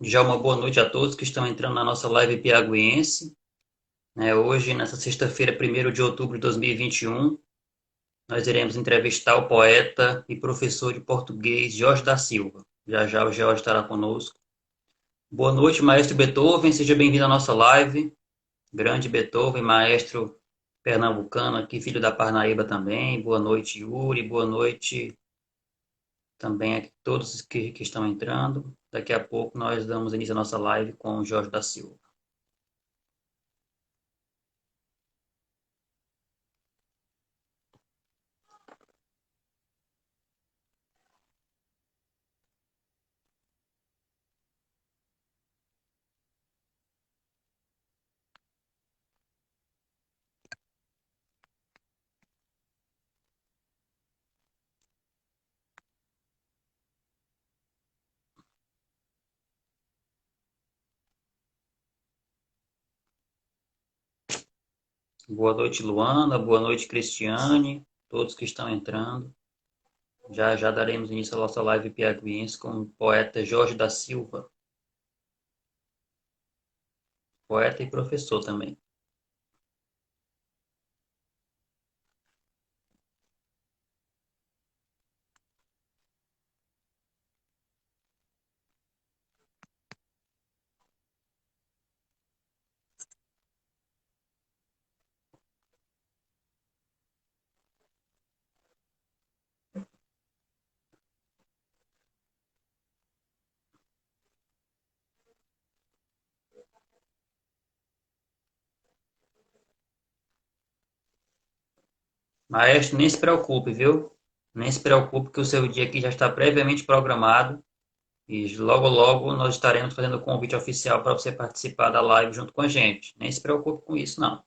Já uma boa noite a todos que estão entrando na nossa live piaguiense. Hoje, nessa sexta-feira, 1º de outubro de 2021, nós iremos entrevistar o poeta e professor de português Jorge da Silva. Já já o Jorge estará conosco. Boa noite, maestro Beethoven, seja bem-vindo à nossa live. Grande Beethoven, maestro pernambucano aqui, filho da Parnaíba também. Boa noite, Yuri. Boa noite também a todos que estão entrando. Daqui a pouco nós damos início à nossa live com o Jorge da Silva. Boa noite, Luana. Boa noite, Cristiane. Todos que estão entrando. Já já daremos início à nossa live piauiense com o poeta Jorge da Silva, poeta e professor também. Maestro, nem se preocupe, viu? Nem se preocupe que o seu dia aqui já está previamente programado e logo logo nós estaremos fazendo o convite oficial para você participar da live junto com a gente. Nem se preocupe com isso, não.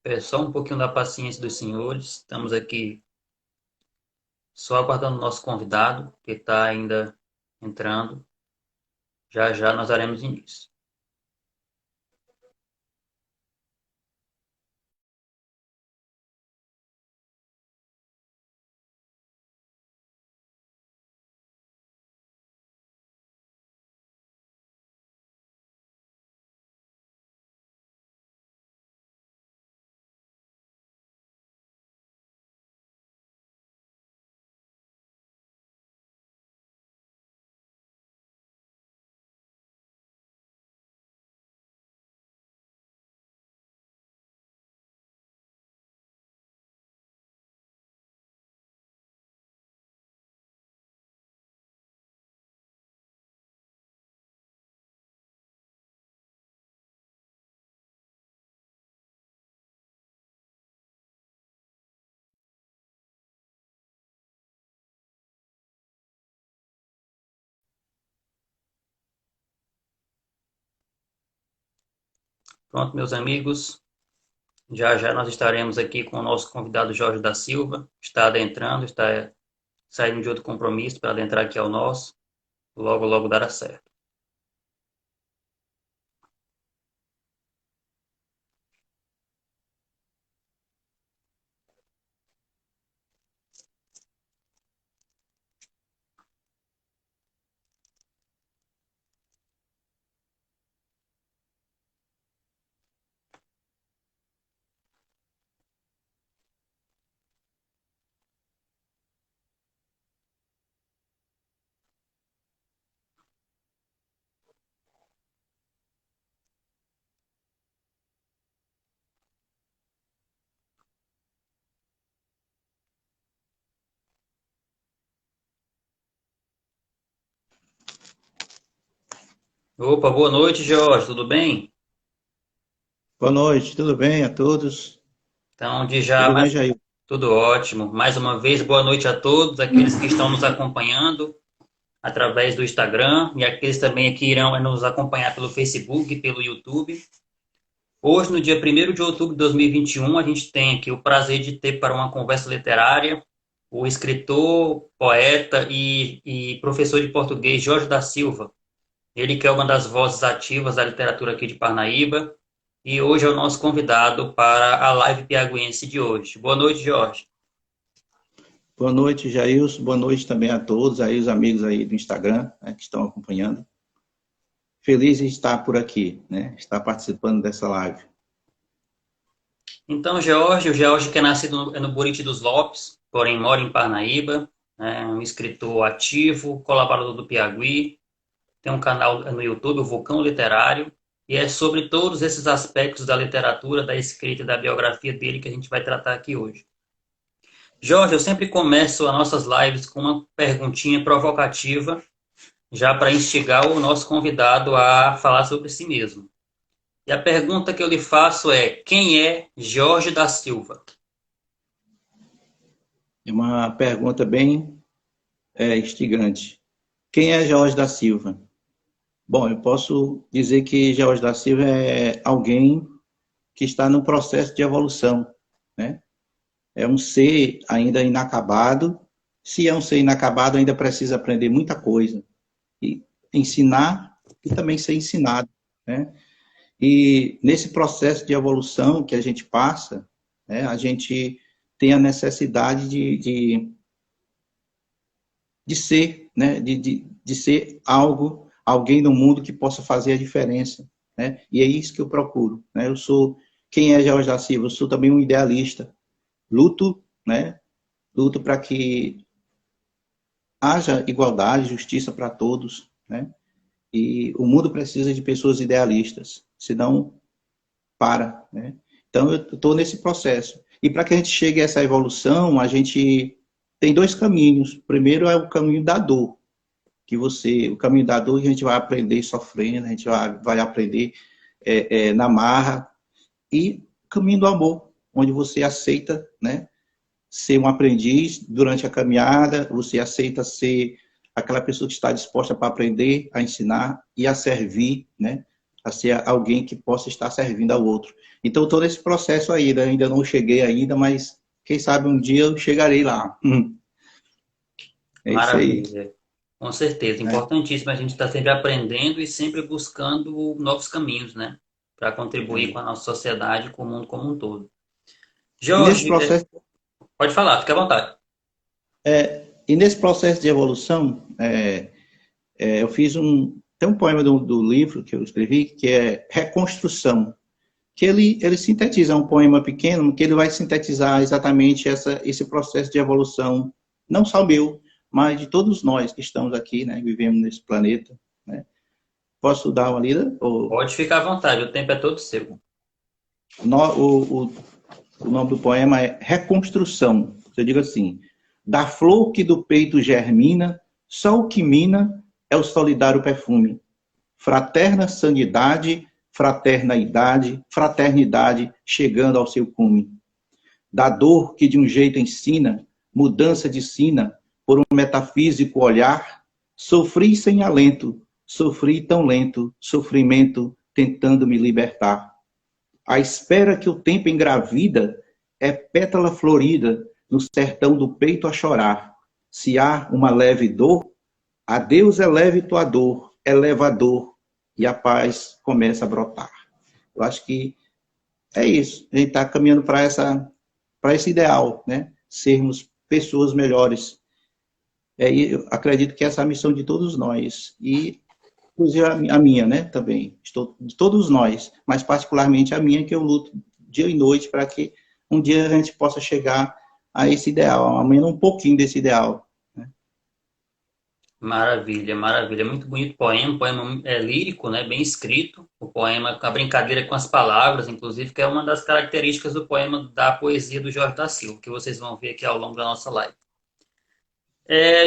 É só um pouquinho da paciência dos senhores. Estamos aqui só aguardando o nosso convidado, que está ainda entrando. Já já nós daremos início. Pronto, meus amigos. Já já nós estaremos aqui com o nosso convidado Jorge da Silva. Está adentrando, está saindo de outro compromisso para adentrar aqui ao nosso. Logo, logo dará certo. Opa, boa noite, Jorge. Tudo bem? Boa noite, tudo bem a todos? Então, de já, Tudo bem, Jair? tudo ótimo. Mais uma vez, boa noite a todos, aqueles que estão nos acompanhando através do Instagram e aqueles também que irão nos acompanhar pelo Facebook e pelo YouTube. Hoje, no dia 1º de outubro de 2021, a gente tem aqui o prazer de ter para uma conversa literária o escritor, poeta e professor de português Jorge da Silva. Ele que é uma das vozes ativas da literatura aqui de Parnaíba e hoje é o nosso convidado para a live piaguense de hoje. Boa noite, Jorge. Boa noite, Jailson. Boa noite também a todos, aí os amigos aí do Instagram, né, que estão acompanhando. Feliz de estar por aqui, né? Estar participando dessa live. Então, o George que é nascido no Buriti dos Lopes, porém mora em Parnaíba, é um escritor ativo, colaborador do Piauí, tem um canal no YouTube, o Vulcão Literário, e é sobre todos esses aspectos da literatura, da escrita e da biografia dele que a gente vai tratar aqui hoje. Jorge, eu sempre começo as nossas lives com uma perguntinha provocativa, já para instigar o nosso convidado a falar sobre si mesmo. E a pergunta que eu lhe faço é: quem é Jorge da Silva? É uma pergunta bem instigante. Quem é Jorge da Silva? Bom, eu posso dizer que Jorge da Silva é alguém que está no processo de evolução, né? É um ser ainda inacabado. Se é um ser inacabado, ainda precisa aprender muita coisa. E ensinar e também ser ensinado, né? E nesse processo de evolução que a gente passa, né, a gente tem a necessidade de ser, né, de ser alguém no mundo que possa fazer a diferença, né? E é isso que eu procuro, né? Eu sou, quem é Jorge da Silva? Eu sou também um idealista. Luto, né? Luto para que haja igualdade, justiça para todos, né? E o mundo precisa de pessoas idealistas, senão para, né? Então, eu estou nesse processo. E para que a gente chegue a essa evolução, a gente tem dois caminhos. Primeiro é o caminho da dor, o caminho da dor, a gente vai aprender sofrendo, a gente vai aprender na marra, e o caminho do amor, onde você aceita, né, ser um aprendiz durante a caminhada, você aceita ser aquela pessoa que está disposta para aprender, a ensinar e a servir, né? A ser alguém que possa estar servindo ao outro. Então, estou nesse processo ainda não cheguei ainda, mas quem sabe um dia eu chegarei lá. É isso aí. Maravilha. Com certeza. Né? Importantíssimo a gente estar sempre aprendendo e sempre buscando novos caminhos, né? Para contribuir É. com a nossa sociedade, com o mundo como um todo. E nesse Jorge, processo, pode falar, fique à vontade. e nesse processo de evolução, eu fiz tem um poema do livro que eu escrevi, que é Reconstrução, que ele sintetiza, é um poema pequeno, que ele vai sintetizar exatamente esse processo de evolução, não só meu, mas de todos nós que estamos aqui, né, vivemos nesse planeta. Né? Posso dar uma lida? Pode ficar à vontade, o tempo é todo seu. O nome do poema é Reconstrução. Eu digo assim: da flor que do peito germina, só o que mina é o solidário perfume. Fraterna sanidade, fraterna idade, fraternidade chegando ao seu cume. Da dor que de um jeito ensina, mudança de sina, por um metafísico olhar, sofri sem alento, sofri tão lento, sofrimento tentando me libertar. A espera que o tempo engravida é pétala florida no sertão do peito a chorar. Se há uma leve dor, a Deus eleve tua dor, elevador, e a paz começa a brotar. Eu acho que é isso. A gente está caminhando para esse ideal, né? Sermos pessoas melhores. Eu acredito que essa é a missão de todos nós. E, inclusive, a minha, né? Também. De todos nós, mas particularmente a minha, que eu luto dia e noite para que um dia a gente possa chegar a esse ideal, ao menos um pouquinho desse ideal. Maravilha, maravilha. Muito bonito poema. O poema é lírico, né? Bem escrito. O poema com a brincadeira com as palavras, inclusive, que é uma das características do poema da poesia do Jorge da Silva, que vocês vão ver aqui ao longo da nossa live.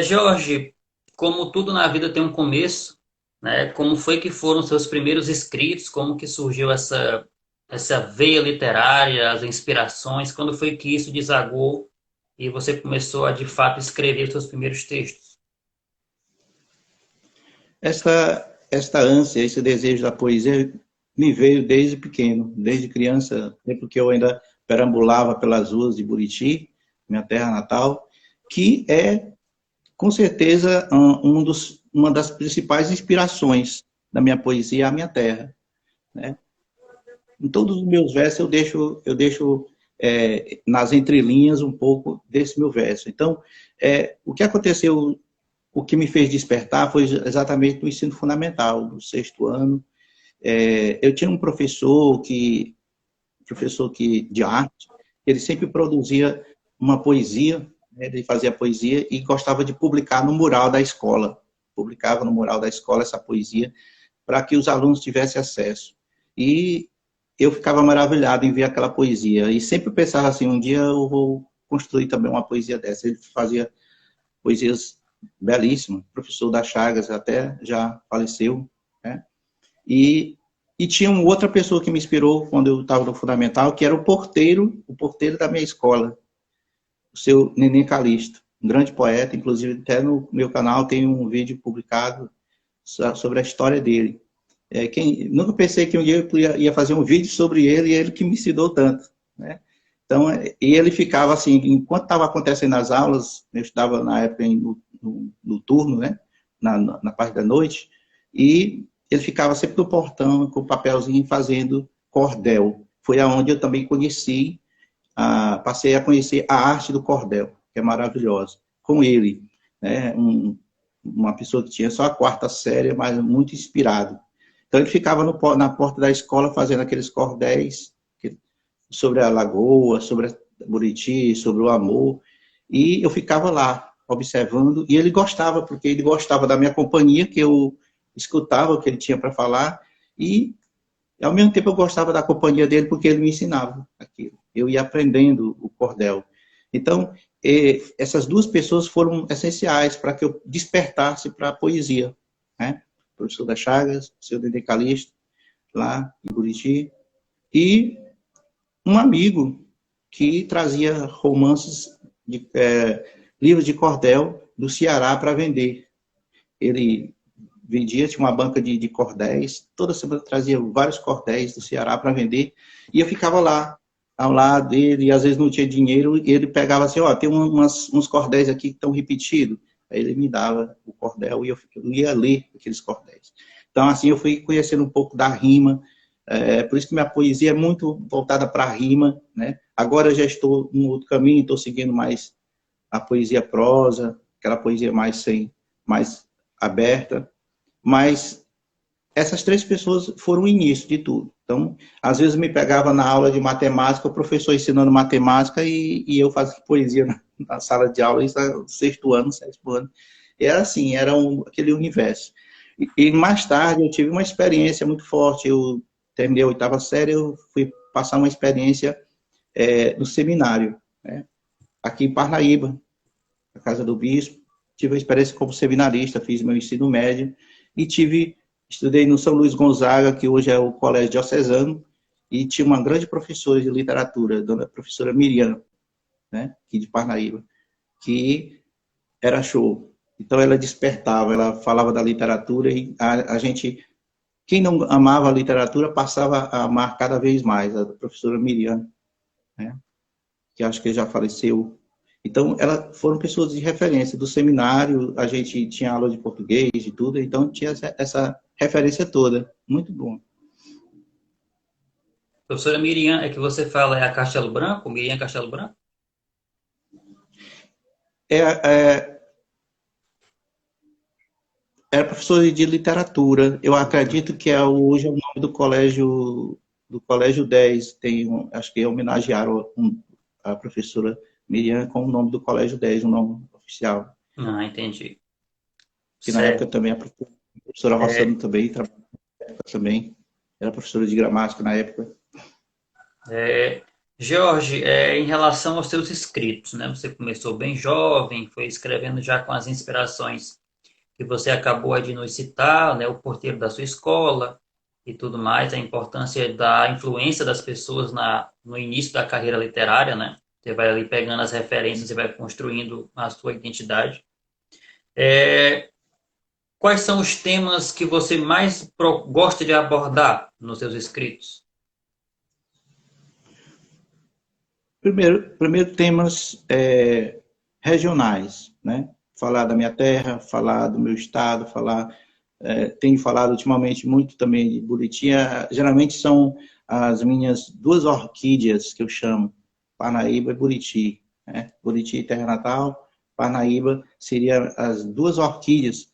Jorge, como tudo na vida tem um começo, né? Como foi que foram seus primeiros escritos? Como que surgiu essa veia literária, as inspirações? Quando foi que isso desagou e você começou a, de fato, escrever os seus primeiros textos? Esta ânsia, esse desejo da poesia me veio desde pequeno, desde criança, tempo que eu ainda perambulava pelas ruas de Buriti, minha terra natal, que é, com certeza, uma das principais inspirações da minha poesia, a minha terra, né? Em todos os meus versos eu deixo nas entrelinhas um pouco desse meu verso. Então, o que aconteceu, o que me fez despertar foi exatamente no ensino fundamental, no sexto ano. Eu tinha um professor de arte, ele sempre produzia uma poesia, né, ele fazia poesia e gostava de publicar no mural da escola. Publicava no mural da escola essa poesia para que os alunos tivessem acesso. E eu ficava maravilhado em ver aquela poesia. E sempre pensava assim, um dia eu vou construir também uma poesia dessa. Ele fazia poesias belíssimas. O professor da Chagas até já faleceu, né? E, e tinha uma outra pessoa que me inspirou quando eu estava no Fundamental, que era o porteiro da minha escola, o seu Neném Calixto, um grande poeta, inclusive até no meu canal tem um vídeo publicado sobre a história dele. Nunca pensei que um dia eu ia fazer um vídeo sobre ele e ele que me ensinou tanto, né? Então, e ele ficava assim, enquanto estava acontecendo as aulas, eu estudava na época no turno, né? Na parte da noite, e ele ficava sempre no portão com o papelzinho fazendo cordel. Foi aonde eu também passei a conhecer a arte do cordel, que é maravilhosa, com ele, né? Uma pessoa que tinha só a quarta série, mas muito inspirado. Então ele ficava na porta da escola fazendo aqueles cordéis sobre a lagoa, sobre a Buriti, sobre o amor, e eu ficava lá observando, e ele gostava, porque ele gostava da minha companhia, que eu escutava o que ele tinha para falar, e ao mesmo tempo eu gostava da companhia dele, porque ele me ensinava aquilo. Eu ia aprendendo o cordel. Então, essas duas pessoas foram essenciais para que eu despertasse para a poesia, né? O professor da Chagas, o seu Dede Calixto, lá em Buriti, e um amigo que trazia romances, livros de cordel do Ceará para vender. Ele vendia, tinha uma banca de cordéis, toda semana trazia vários cordéis do Ceará para vender, e eu ficava lá, ao lado dele, e às vezes não tinha dinheiro, e ele pegava assim, tem uns cordéis aqui que estão repetidos. Aí ele me dava o cordel e eu ia ler aqueles cordéis. Então, assim, eu fui conhecendo um pouco da rima, por isso que minha poesia é muito voltada para a rima, né? Agora eu já estou num outro caminho, estou seguindo mais a poesia prosa, aquela poesia mais aberta, mas essas três pessoas foram o início de tudo. Então, às vezes me pegava na aula de matemática, o professor ensinando matemática e eu fazia poesia na sala de aula, isso no sexto ano, sétimo ano. Era assim, era aquele universo. E mais tarde eu tive uma experiência muito forte. Eu terminei a oitava série, eu fui passar uma experiência no seminário, né? Aqui em Parnaíba, na Casa do Bispo. Tive uma experiência como seminarista, fiz meu ensino médio e estudei no São Luís Gonzaga, que hoje é o Colégio Diocesano, e tinha uma grande professora de literatura, dona professora Miriam, né, aqui de Parnaíba, que era show. Então ela despertava, ela falava da literatura e a gente, quem não amava a literatura, passava a amar cada vez mais, a professora Miriam, né, que acho que já faleceu. Então, foram pessoas de referência. Do seminário, a gente tinha aula de português e tudo, então tinha essa referência toda. Muito bom. Professora Miriam, é que você fala é a Castelo Branco? Miriam Castelo Branco? Era professora de literatura. Eu acredito que hoje é o nome do Colégio 10. Acho que homenagearam a professora Miriam com o nome do Colégio 10, o nome oficial. Ah, entendi. Que na época também a professora Rossano também trabalhava também. Era professora de gramática na época. Jorge, em relação aos seus escritos, né? Você começou bem jovem, foi escrevendo já com as inspirações que você acabou de nos citar, né? O porteiro da sua escola e tudo mais, a importância da influência das pessoas no início da carreira literária, né? Você vai ali pegando as referências e vai construindo a sua identidade. quais são os temas que você mais gosta de abordar nos seus escritos? Primeiro temas regionais, né? Falar da minha terra, falar do meu estado, tenho falado ultimamente muito também de Buriti. Geralmente são as minhas duas orquídeas que eu chamo, Parnaíba e Buriti, né? Buriti, terra natal, Parnaíba seria as duas orquídeas,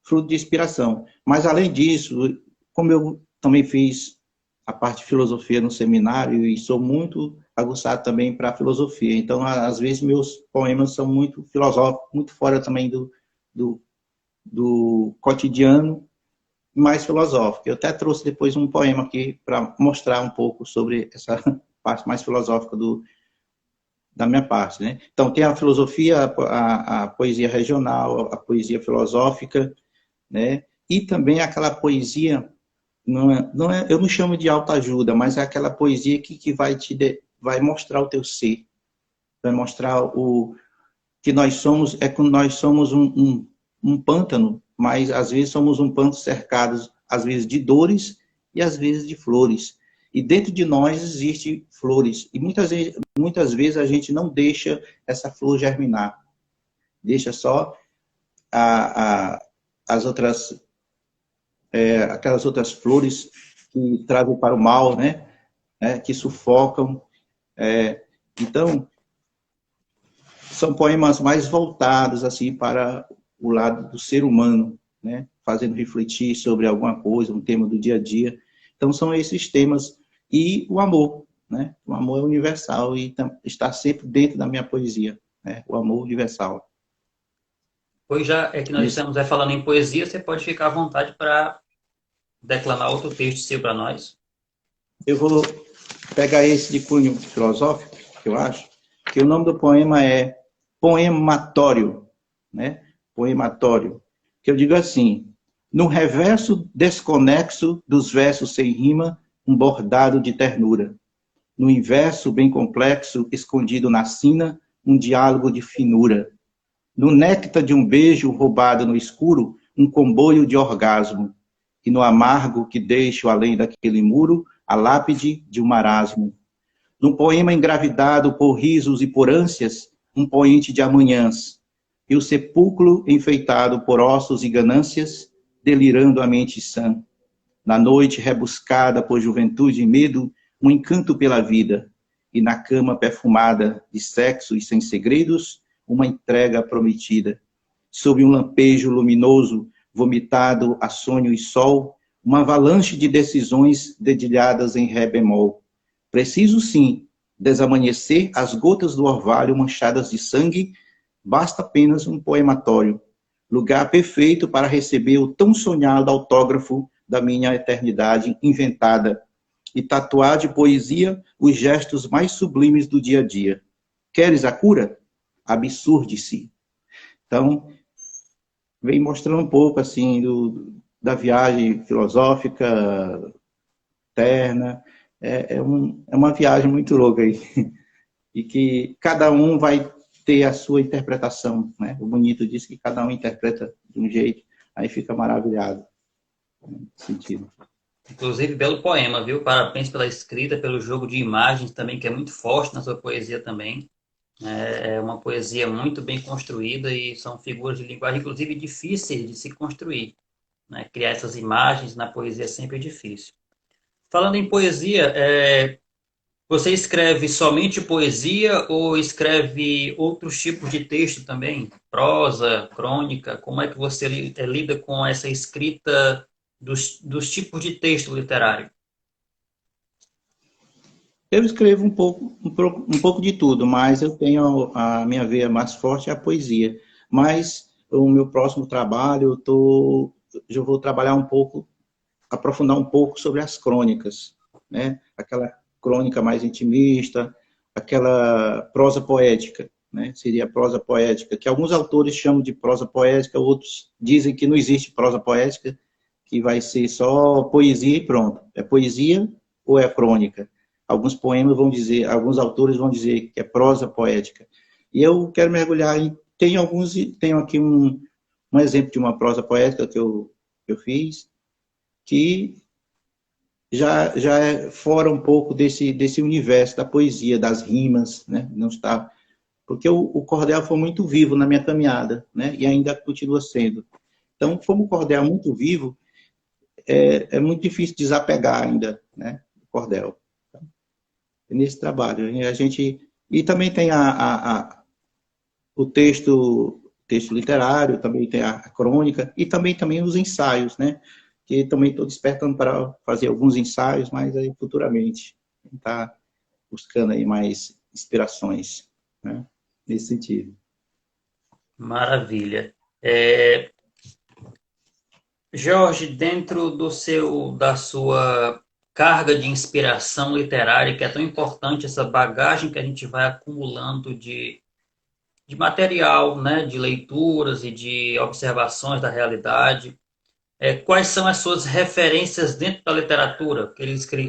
fruto de inspiração. Mas além disso, como eu também fiz a parte de filosofia no seminário e sou muito aguçado também para a filosofia. Então, às vezes, meus poemas são muito filosóficos, muito fora também do cotidiano, mais filosófico. Eu até trouxe depois um poema aqui para mostrar um pouco sobre essa parte mais filosófica da minha parte, né? Então, tem a filosofia, a poesia regional, a poesia filosófica, né? E também aquela poesia, eu não chamo de autoajuda, mas é aquela poesia que vai mostrar o teu ser, vai mostrar o que nós somos, quando nós somos um pântano, mas às vezes somos um pântano cercado, às vezes de dores e às vezes de flores. E dentro de nós existe flores. E muitas vezes a gente não deixa essa flor germinar. Deixa só as outras, aquelas outras flores que trazem para o mal, né? Que sufocam. Então, são poemas mais voltados assim para o lado do ser humano, né? Fazendo refletir sobre alguma coisa, um tema do dia a dia. Então, são esses temas. E o amor, né? O amor é universal e está sempre dentro da minha poesia, né? O amor universal. Pois já é que nós Isso. estamos falando em poesia, você pode ficar à vontade para declamar outro texto seu para nós. Eu vou pegar esse de cunho filosófico, que eu acho, que o nome do poema é Poematório, né? Poematório. Que eu digo assim: no reverso desconexo dos versos sem rima, um bordado de ternura. No inverso bem complexo, escondido na sina, um diálogo de finura. No néctar de um beijo roubado no escuro, um comboio de orgasmo. E no amargo que deixo além daquele muro, a lápide de um marasmo. Num poema engravidado por risos e por ânsias, um poente de amanhãs. E o sepulcro enfeitado por ossos e ganâncias, delirando a mente sã. Na noite rebuscada por juventude e medo, um encanto pela vida. E na cama perfumada de sexo e sem segredos, uma entrega prometida. Sob um lampejo luminoso, vomitado a sonho e sol, uma avalanche de decisões dedilhadas em ré bemol. Preciso, sim, desamanhecer as gotas do orvalho manchadas de sangue, basta apenas um poematório, lugar perfeito para receber o tão sonhado autógrafo da minha eternidade inventada e tatuar de poesia os gestos mais sublimes do dia a dia. Queres a cura? Absurde-se. Então, vem mostrando um pouco assim da viagem filosófica, terna. É uma viagem muito louca aí. E que cada um vai ter a sua interpretação, né? O Bonito disse que cada um interpreta de um jeito, aí fica maravilhado. Nesse sentido. Inclusive, belo poema, viu? Parabéns pela escrita, pelo jogo de imagens também, que é muito forte na sua poesia também. É uma poesia muito bem construída e são figuras de linguagem, inclusive, difíceis de se construir, né? Criar essas imagens na poesia é sempre difícil. Falando em poesia, você escreve somente poesia ou escreve outros tipos de texto também? Prosa, crônica? Como é que você lida com essa escrita dos tipos de texto literário? Eu escrevo um pouco de tudo, mas eu tenho a minha veia mais forte é a poesia. Mas o meu próximo trabalho, eu vou trabalhar um pouco, aprofundar um pouco sobre as crônicas, né? Aquela crônica mais intimista, aquela prosa poética, né? Seria a prosa poética, que alguns autores chamam de prosa poética, outros dizem que não existe prosa poética, que vai ser só poesia e pronto. É poesia ou é crônica? Alguns poemas vão dizer, alguns autores vão dizer que é prosa poética. E eu quero mergulhar em, tenho aqui um exemplo de uma prosa poética que eu fiz, que já é fora um pouco desse universo da poesia, das rimas, né? Não está, porque o cordel foi muito vivo na minha caminhada, né? E ainda continua sendo. Então, como o cordel é muito vivo, é muito difícil desapegar ainda, né? Do cordel. Nesse trabalho, e também tem o texto literário, também tem a crônica e também os ensaios, né? Que também estou despertando para fazer alguns ensaios, mas aí futuramente está buscando aí mais inspirações, né? Nesse sentido. Maravilha. Jorge, dentro da sua carga de inspiração literária, que é tão importante, essa bagagem que a gente vai acumulando de material, né, de leituras e de observações da realidade, quais são as suas referências dentro da literatura?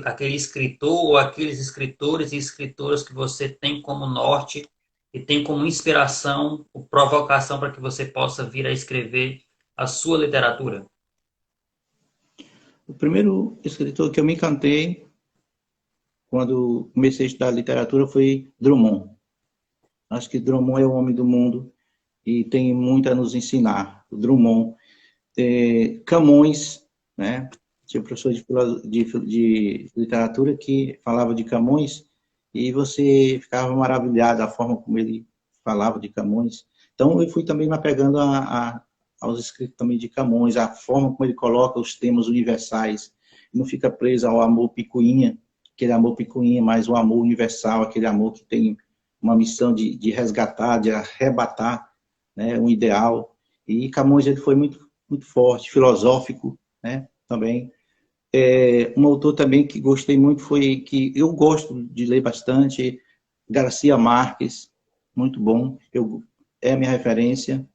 Aquele escritor ou aqueles escritores e escritoras que você tem como norte e tem como inspiração ou provocação para que você possa vir a escrever a sua literatura? O primeiro escritor que eu me encantei quando comecei a estudar literatura foi Drummond. Acho que Drummond é o homem do mundo e tem muito a nos ensinar. O Drummond, Camões, né? Tinha professor de literatura que falava de Camões e você ficava maravilhado da forma como ele falava de Camões. Então, eu fui também me apegando aos escritos também de Camões, a forma como ele coloca os temas universais, não fica preso ao amor picuinha, aquele amor picuinha, mas o amor universal, aquele amor que tem uma missão de resgatar, de arrebatar, né, um ideal. E Camões ele foi muito forte, filosófico, né, também. Um autor também que gostei muito foi, que eu gosto de ler bastante, Garcia Marques, muito bom, é a minha referência.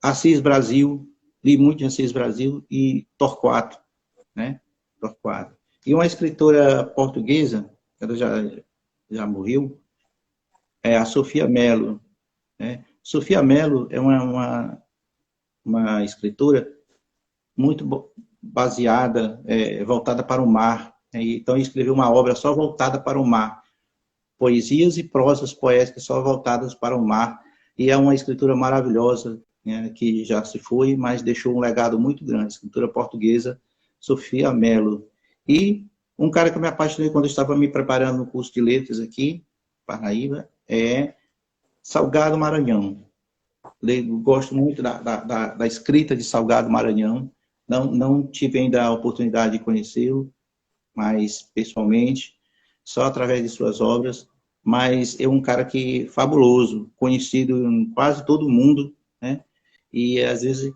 Assis Brasil, li muito de Assis Brasil e Torquato, né, Torquato. E uma escritora portuguesa, ela já morreu, é a Sofia Mello, né? Sofia Mello é uma escritora muito baseada, voltada para o mar. Né? Então, escreveu uma obra só voltada para o mar. Poesias e prosas poéticas só voltadas para o mar. E é uma escritura maravilhosa, né, que já se foi, mas deixou um legado muito grande. Escritura portuguesa, Sofia Mello. E um cara que eu me apaixonei quando eu estava me preparando no curso de letras aqui, Paraíba, é Salgado Maranhão. Gosto muito da escrita de Salgado Maranhão. Não tive ainda a oportunidade de conhecê-lo, mas pessoalmente, só através de suas obras. Mas é um cara que fabuloso, conhecido em quase todo mundo, né? E às vezes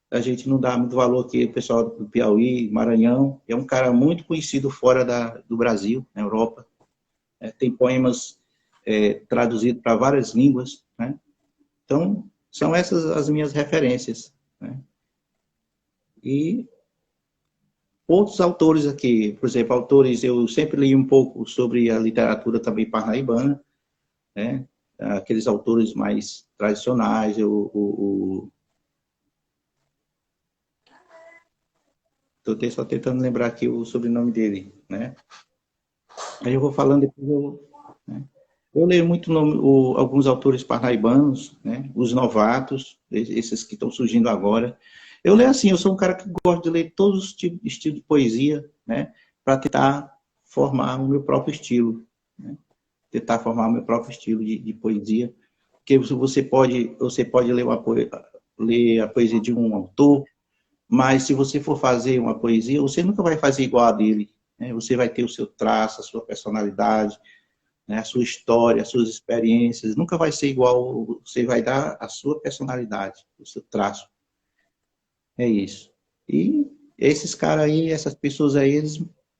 a gente não dá muito valor aqui, o pessoal do Piauí, Maranhão, é um cara muito conhecido fora do Brasil, na Europa. Tem poemas traduzidos para várias línguas, né? Então, são essas as minhas referências, né? E outros autores aqui, por exemplo, autores, eu sempre li um pouco sobre a literatura também parnaibana, né? Aqueles autores mais tradicionais, estou só tentando lembrar aqui o sobrenome dele, né? Aí eu vou falando depois, né? Eu leio muito alguns autores parnaibanos, né? Os novatos, esses que estão surgindo agora. Eu leio assim, eu sou um cara que gosta de ler todos os estilos de poesia, né? Para tentar formar o meu próprio estilo, né? Tentar formar o meu próprio estilo de poesia. Porque você pode ler a poesia de um autor, mas se você for fazer uma poesia, você nunca vai fazer igual a dele, né? Você vai ter o seu traço, a sua personalidade, né, a sua história, as suas experiências, nunca vai ser igual, você vai dar a sua personalidade, o seu traço. É isso. E esses caras aí, essas pessoas aí, eles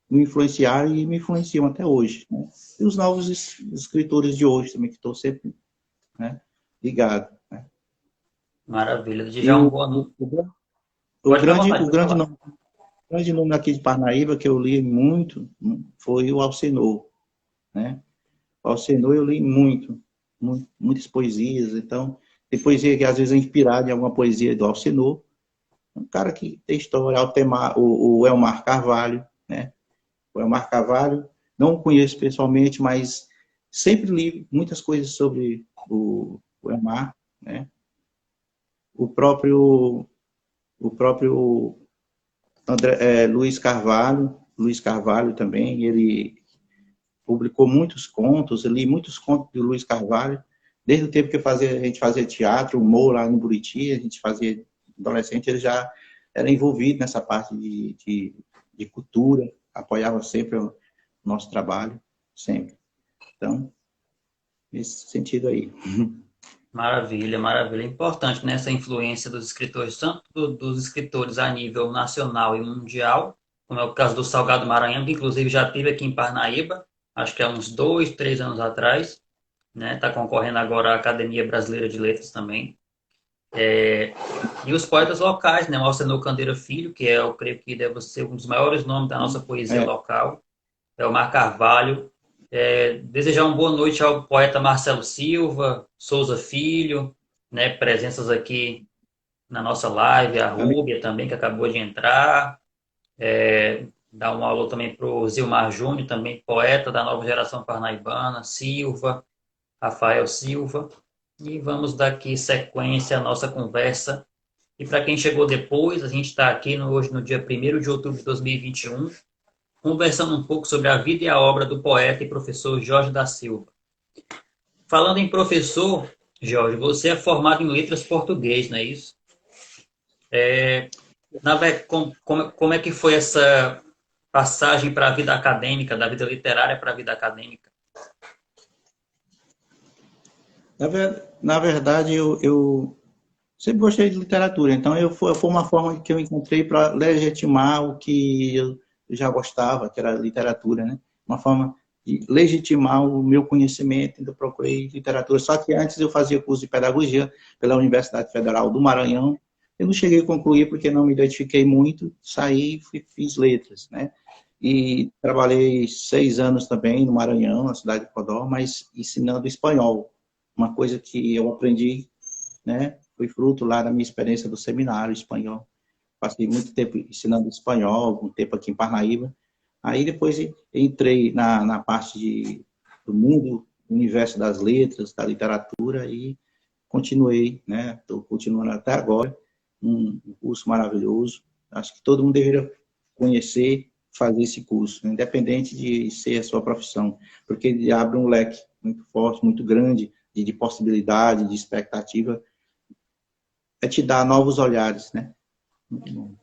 me influenciaram e me influenciam até hoje. Né? E os novos escritores de hoje também, que estou sempre, né, ligado. Né? Maravilha. E Desejar um bom. o Pode ficar à grande, vontade, o pode grande falar. nome, o grande nome aqui de Parnaíba que eu li muito foi o Alcenor, né? O Alcenor eu li muitas poesias, então Tem poesia que às vezes é inspirada em alguma poesia do Alcenor. Um cara que tem história, o Elmar Carvalho, né? O Elmar Carvalho, não o conheço pessoalmente, mas sempre li muitas coisas sobre o Elmar, né? O próprio Luiz Carvalho também, ele publicou muitos contos, eu li muitos contos de Luiz Carvalho, desde o tempo que a gente fazia teatro, humor lá no Buriti, a gente fazia, adolescente, ele já era envolvido nessa parte de cultura, apoiava sempre o nosso trabalho, sempre. Então, nesse sentido aí. Maravilha, maravilha. É importante, né, essa influência dos escritores, tanto dos escritores a nível nacional e mundial, como é o caso do Salgado Maranhão, que inclusive já esteve aqui em Parnaíba, acho que há uns 2, 3 anos atrás, né? Está concorrendo agora à Academia Brasileira de Letras também. E os poetas locais, né? O Alcenor Candeira Filho, que eu creio que deve ser um dos maiores nomes da nossa poesia É, local, é o Mar Carvalho. Desejar uma boa noite ao poeta Marcelo Silva, Souza Filho, né? Presenças aqui na nossa live, a Rúbia também, que acabou de entrar. Dar um alô também para o Zilmar Júnior, também poeta da nova geração parnaibana, Silva, Rafael Silva. E vamos dar aqui sequência à nossa conversa. E para quem chegou depois, a gente está aqui hoje no dia 1º de outubro de 2021, conversando um pouco sobre a vida e a obra do poeta e professor Jorge da Silva. Falando em professor, Jorge, você é formado em letras português, não é isso? Como é que foi essa passagem para a vida acadêmica, da vida literária para a vida acadêmica? Na verdade, eu sempre gostei de literatura, então foi uma forma que eu encontrei para legitimar o que eu já gostava, que era literatura, né? Uma forma de legitimar o meu conhecimento, então eu procurei literatura. Só que antes eu fazia curso de pedagogia pela Universidade Federal do Maranhão, eu não cheguei a concluir porque não me identifiquei muito, saí e fiz letras, né? E trabalhei 6 anos também no Maranhão, na cidade de Codó, mas ensinando espanhol, uma coisa que eu aprendi, né? Foi fruto lá da minha experiência do seminário espanhol. Passei muito tempo ensinando espanhol, um tempo aqui em Parnaíba. Aí depois entrei na parte do mundo, universo das letras, da literatura e continuei, né? Estou continuando até agora, um curso maravilhoso. Acho que todo mundo deveria conhecer, fazer esse curso, independente de ser a sua profissão, porque ele abre um leque muito forte, muito grande de possibilidade, de expectativa, te dar novos olhares, né? Muito bom.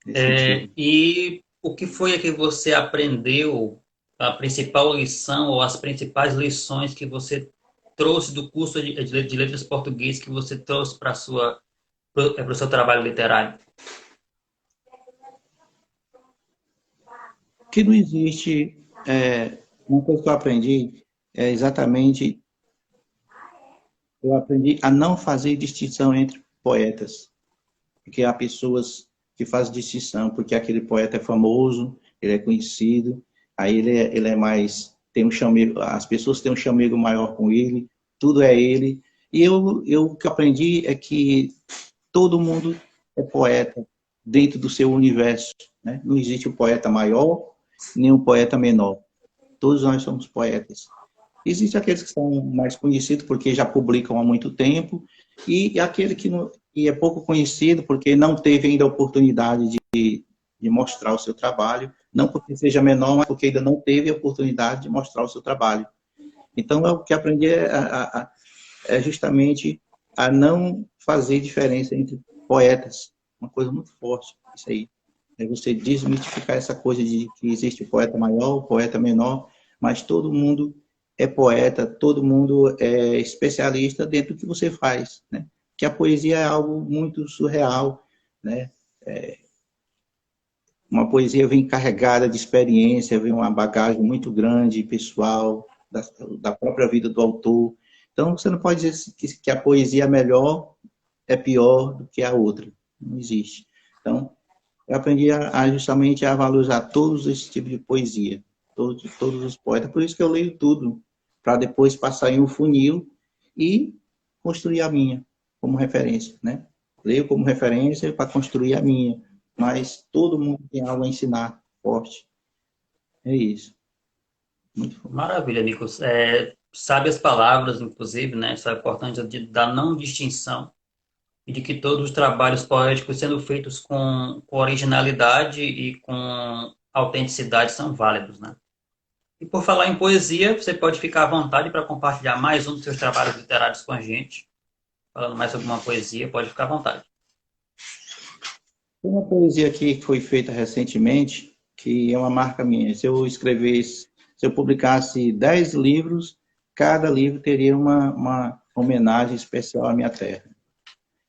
Nesse sentido. E o que foi que você aprendeu, a principal lição ou as principais lições que você trouxe do curso de letras português que você trouxe para o seu trabalho literário? Que não existe, uma coisa que eu aprendi é exatamente, eu aprendi a não fazer distinção entre poetas, porque há pessoas que fazem distinção, porque aquele poeta é famoso, ele é conhecido, aí ele é mais, tem um chamego, as pessoas têm um chamego maior com ele, tudo é ele, e o que aprendi é que todo mundo é poeta dentro do seu universo, né? Não existe um poeta maior, nem um poeta menor. Todos nós somos poetas. Existem aqueles que são mais conhecidos porque já publicam há muito tempo, e aquele que é pouco conhecido porque não teve ainda a oportunidade de mostrar o seu trabalho, não porque seja menor, mas porque ainda não teve a oportunidade de mostrar o seu trabalho. Então, o que aprendi é justamente a não fazer diferença entre poetas. Uma coisa muito forte, isso aí. É você desmistificar essa coisa de que existe o poeta maior, o poeta menor, mas todo mundo é poeta, todo mundo é especialista dentro do que você faz, né? Que a poesia é algo muito surreal, né? Uma poesia vem carregada de experiência, vem uma bagagem muito grande, pessoal, da própria vida do autor. Então, você não pode dizer que a poesia melhor é pior do que a outra. Não existe. Então, eu aprendi justamente a valorizar todos esses tipos de poesia, todos os poetas. Por isso que eu leio tudo, para depois passar em um funil e construir a minha como referência, né? Leio como referência para construir a minha, mas todo mundo tem algo a ensinar forte. É isso. Muito forte. Maravilha, Nicolas. Sabe as palavras, inclusive, né? Essa importância da não distinção e de que todos os trabalhos poéticos sendo feitos com originalidade e com autenticidade são válidos, né? E por falar em poesia, você pode ficar à vontade para compartilhar mais um dos seus trabalhos literários com a gente. Falando mais sobre uma poesia, pode ficar à vontade. Tem uma poesia aqui que foi feita recentemente, que é uma marca minha. Se eu publicasse 10 livros, cada livro teria uma homenagem especial à minha terra.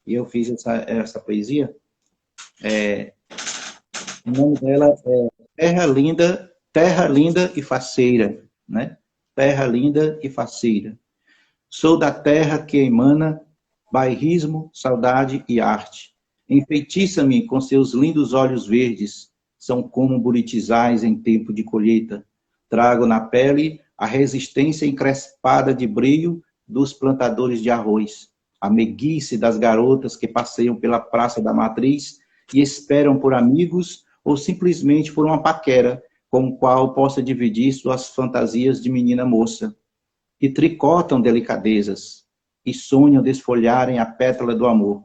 E eu fiz essa poesia. O nome dela é Terra Linda e Faceira, né? Terra Linda e Faceira. Sou da terra que emana bairrismo, saudade e arte. Enfeitiça-me com seus lindos olhos verdes, são como buritizais em tempo de colheita. Trago na pele a resistência encrespada de brilho dos plantadores de arroz, a meiguice das garotas que passeiam pela Praça da Matriz e esperam por amigos ou simplesmente por uma paquera com o qual possa dividir suas fantasias de menina moça, que tricotam delicadezas e sonham desfolharem a pétala do amor.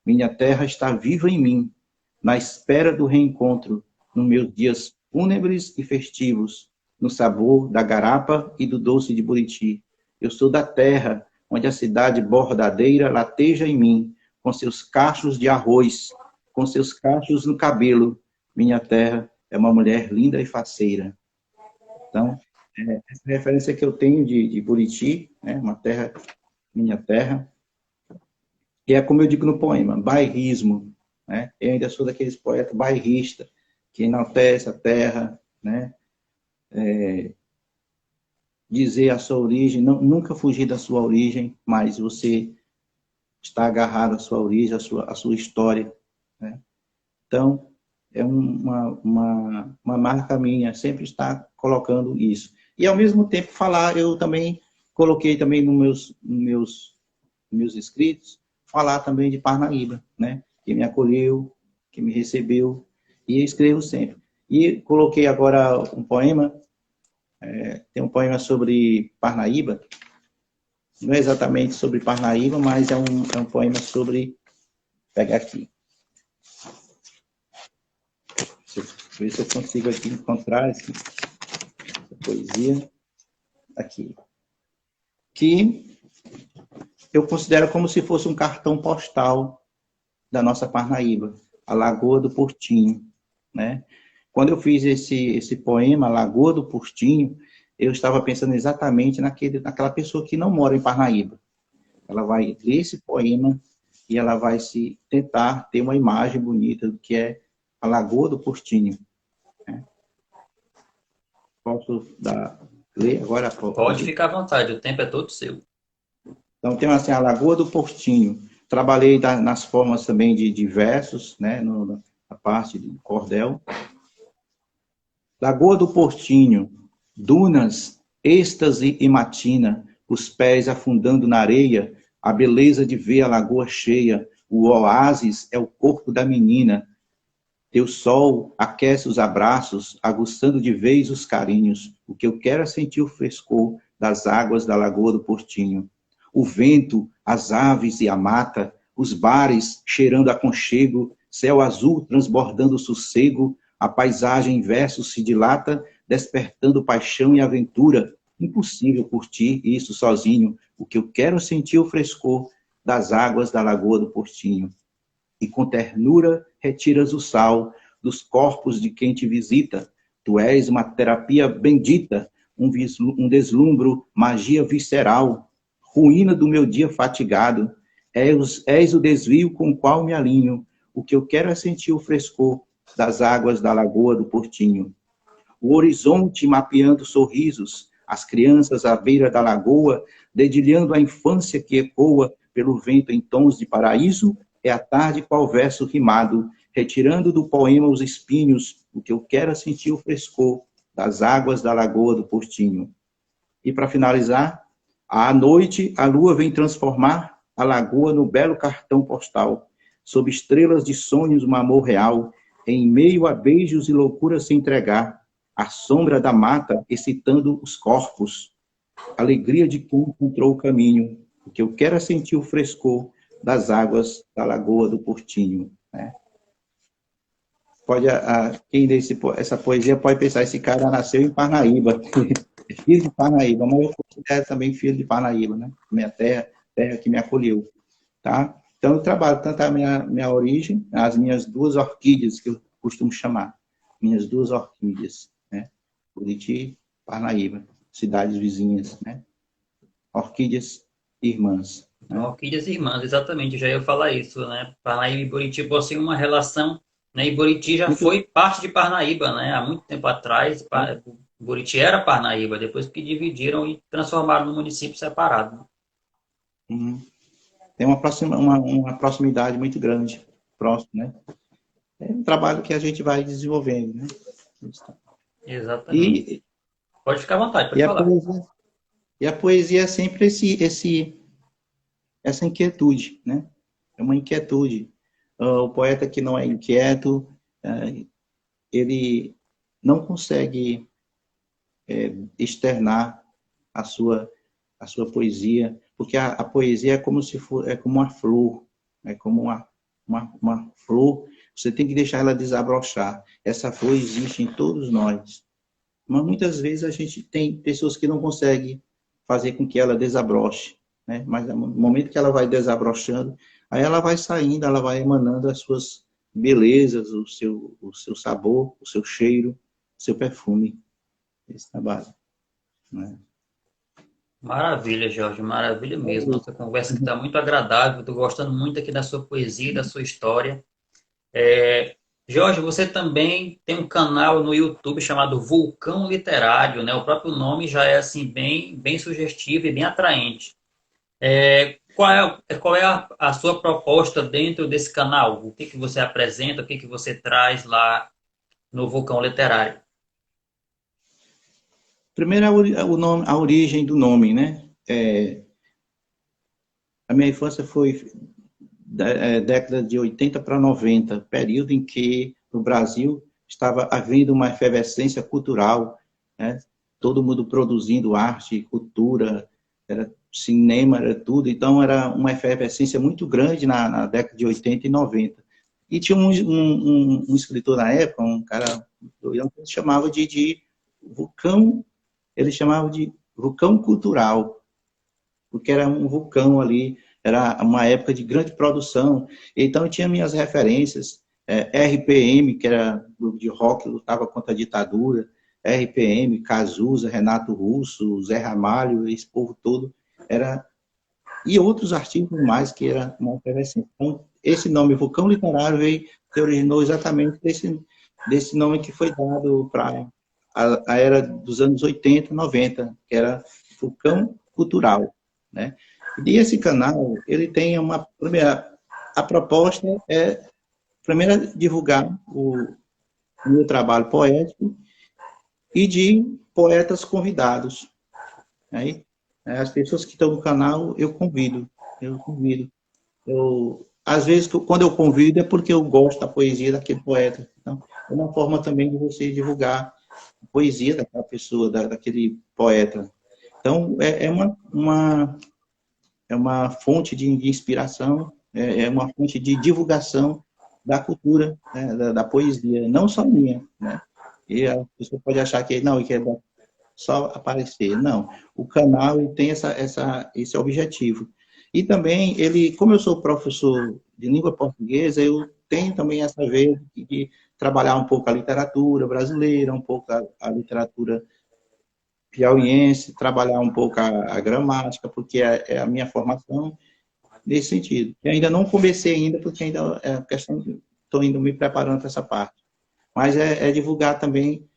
Minha terra está viva em mim, na espera do reencontro, nos meus dias fúnebres e festivos, no sabor da garapa e do doce de Buriti. Eu sou da terra, onde a cidade bordadeira lateja em mim, com seus cachos de arroz, com seus cachos no cabelo. Minha terra é uma mulher linda e faceira. Então, essa referência que eu tenho de Buriti, né, uma terra, minha terra, que é como eu digo no poema, bairrismo, né? Eu ainda sou daqueles poetas bairristas, que enaltece a terra, né? Dizer a sua origem, nunca fugir da sua origem, mas você está agarrado à sua origem, à sua história, né? Então, é uma marca minha, sempre estar colocando isso. E, ao mesmo tempo, falar, eu também coloquei também nos meus escritos, falar também de Parnaíba, né? Que me acolheu, que me recebeu, e eu escrevo sempre. E coloquei agora um poema, tem um poema sobre Parnaíba, não é exatamente sobre Parnaíba, mas é um poema sobre, vou pegar aqui, ver se eu consigo aqui encontrar essa poesia, aqui, que eu considero como se fosse um cartão postal da nossa Parnaíba, a Lagoa do Portinho, né? Quando eu fiz esse poema, Lagoa do Portinho, eu estava pensando exatamente naquela pessoa que não mora em Parnaíba. Ela vai ler esse poema e ela vai tentar ter uma imagem bonita do que é a Lagoa do Portinho, né? Posso ler agora? Pode ficar à vontade, o tempo é todo seu. Então, tem assim, a Lagoa do Portinho. Trabalhei nas formas também de versos, né, na parte de cordel. Lagoa do Portinho, dunas, êxtase e matina, os pés afundando na areia, a beleza de ver a lagoa cheia, o oásis é o corpo da menina. Teu sol aquece os abraços, aguçando de vez os carinhos. O que eu quero é sentir o frescor das águas da Lagoa do Portinho. O vento, as aves e a mata, os bares cheirando aconchego, céu azul transbordando sossego, a paisagem em versos se dilata, despertando paixão e aventura. Impossível curtir isso sozinho. O que eu quero é sentir o frescor das águas da Lagoa do Portinho. E com ternura retiras o sal dos corpos de quem te visita. Tu és uma terapia bendita, um deslumbro, magia visceral, ruína do meu dia fatigado. És o desvio com o qual me alinho. O que eu quero é sentir o frescor das águas da Lagoa do Portinho. O horizonte mapeando sorrisos, as crianças à beira da lagoa, dedilhando a infância que ecoa pelo vento em tons de paraíso, é a tarde qual verso rimado, retirando do poema os espinhos, o que eu quero é sentir o frescor das águas da Lagoa do Portinho. E para finalizar, à noite a lua vem transformar a lagoa no belo cartão postal, sob estrelas de sonhos um amor real, em meio a beijos e loucura se entregar, à sombra da mata excitando os corpos, alegria de quem encontrou o caminho, o que eu quero é sentir o frescor das águas da lagoa do Portinho, né? Pode, quem lê essa poesia pode pensar, esse cara nasceu em Parnaíba, é filho de Parnaíba, mas eu considero também filho de Parnaíba, né? Minha terra que me acolheu, tá? Então, eu trabalho tanto a minha origem, as minhas duas orquídeas, que eu costumo chamar, minhas duas orquídeas, né? Buriti, Parnaíba, cidades vizinhas, né? Orquídeas irmãs, né? Orquídeas Irmãs, exatamente, eu já ia falar isso, né? Parnaíba e Buriti possuem uma relação, né? E Buriti já Muito, foi parte de Parnaíba, né? Há muito tempo atrás, Buriti era Parnaíba, depois que dividiram e transformaram no município separado, né? uhum. Tem uma proximidade muito grande, próximo, né? É um trabalho que a gente vai desenvolvendo, né? Exatamente. E, Pode ficar à vontade, e, pode a, falar. poesia, e a poesia é sempre essa inquietude, né? É uma inquietude. O poeta que não é inquieto, ele não consegue externar a sua, a sua poesia, porque a poesia é como se for, é como uma flor, é como uma flor, você tem que deixar ela desabrochar. Essa flor existe em todos nós, mas muitas vezes a gente tem pessoas que não conseguem fazer com que ela desabroche, né? Mas no momento que ela vai desabrochando, aí ela vai saindo, ela vai emanando as suas belezas, o seu sabor, o seu cheiro, o seu perfume, esse trabalho, né? Maravilha, Jorge, maravilha mesmo. Nossa conversa que está muito agradável. Estou gostando muito aqui da sua poesia, da sua história. Jorge, você também tem um canal no YouTube chamado Vulcão Literário, né? O próprio nome já é assim bem sugestivo e bem atraente. Qual é a sua proposta dentro desse canal? O que que você apresenta? O que que você traz lá no Vulcão Literário? Primeiro, a origem do nome, né? A minha infância foi década de 80 para 90, período em que no Brasil estava havendo uma efervescência cultural, né? Todo mundo produzindo arte, cultura, era cinema, era tudo. Então, era uma efervescência muito grande na década de 80 e 90. E tinha um escritor na época, um cara que chamava de vulcão, ele chamava de vulcão cultural, porque era um vulcão ali, era uma época de grande produção. Então, eu tinha minhas referências, RPM, que era grupo de rock, lutava contra a ditadura, RPM, Cazuza, Renato Russo, Zé Ramalho, esse povo todo, e outros artigos mais que era uma efervescência. Então, esse nome Vulcão Literário se originou exatamente desse nome que foi dado para a era dos anos 80, 90, que era Vulcão Cultural, né? E esse canal, ele tem a proposta primeiro, divulgar o meu trabalho poético e de poetas convidados. Aí, as pessoas que estão no canal, eu convido. Às vezes, quando eu convido, é porque eu gosto da poesia daquele poeta. Então, é uma forma também de você divulgar a poesia daquela pessoa, daquele poeta. Então, é uma fonte de inspiração, é uma fonte de divulgação da cultura, né, da poesia, não só minha, né? E a pessoa pode achar que não, que é só aparecer. Não, o canal ele tem esse objetivo. E também, como eu sou professor de língua portuguesa, eu tenho também essa veia de trabalhar um pouco a literatura brasileira, um pouco a literatura piauiense, trabalhar um pouco a gramática, porque é a minha formação nesse sentido. E ainda não comecei ainda, porque ainda é questão de estou indo me preparando para essa parte. Mas é divulgar também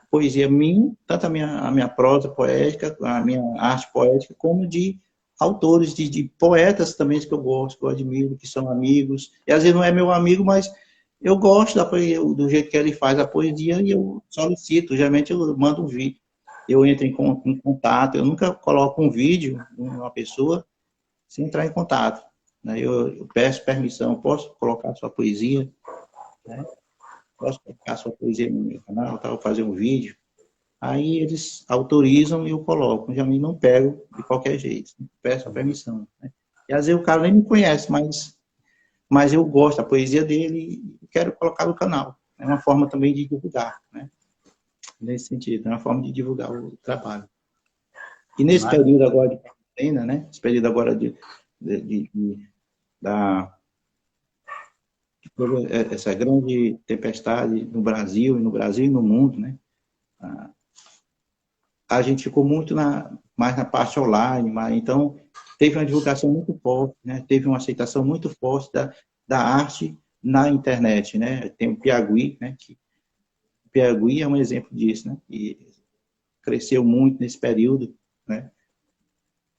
poesia minha, tanto a minha prosa poética, a minha arte poética, como de autores, de poetas também que eu gosto, que eu admiro, que são amigos. E às vezes não é meu amigo, mas eu gosto do jeito que ele faz a poesia e eu solicito. Geralmente eu mando um vídeo, eu entro em contato, eu nunca coloco um vídeo de uma pessoa sem entrar em contato. né? Eu peço permissão, posso colocar sua poesia, né? Posso colocar sua poesia no meu canal, tal, fazer um vídeo. Aí eles autorizam e eu coloco. Já não pego de qualquer jeito. Peço a permissão, né? E às vezes o cara nem me conhece, mas eu gosto da poesia dele e quero colocar no canal. É uma forma também de divulgar, né? Nesse sentido, é uma forma de divulgar o trabalho. E nesse período agora de quarentena, né? Esse período agora da essa grande tempestade no Brasil e no mundo, né? A gente ficou muito mais na parte online, mas então teve uma divulgação muito forte, né? Teve uma aceitação muito forte da arte na internet, né? Tem o Piauí, né? O Piauí é um exemplo disso, né? E cresceu muito nesse período, né?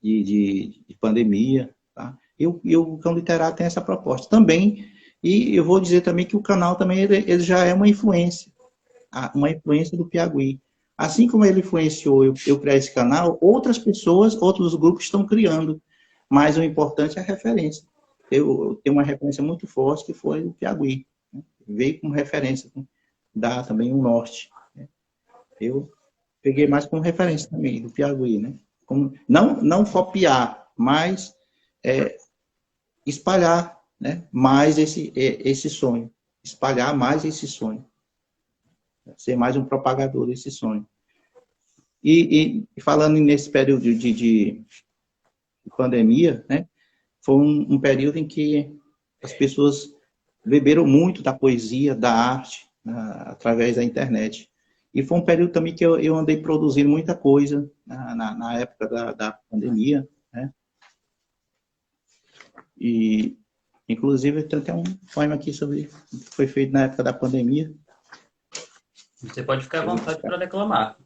De pandemia, tá? E o Cão Literário tem essa proposta também, e eu vou dizer também que o canal também ele já é uma influência do Piauí. Assim como ele influenciou eu criar esse canal, outras pessoas, outros grupos estão criando, mas o importante é a referência. Eu tenho uma referência muito forte que foi o Piauí, né? Veio como referência, né? Dá também o norte, né? Eu peguei mais como referência também do Piauí, né? Como, não copiar, mas espalhar, né? Mais esse sonho, espalhar mais esse sonho, ser mais um propagador desse sonho. E falando nesse período de pandemia, né? Foi um período em que as pessoas beberam muito da poesia, da arte, através da internet. E foi um período também que eu andei produzindo muita coisa na época da pandemia, né? E, inclusive, tem até um poema aqui sobre o que foi feito na época da pandemia. Você pode ficar à vontade para declamar.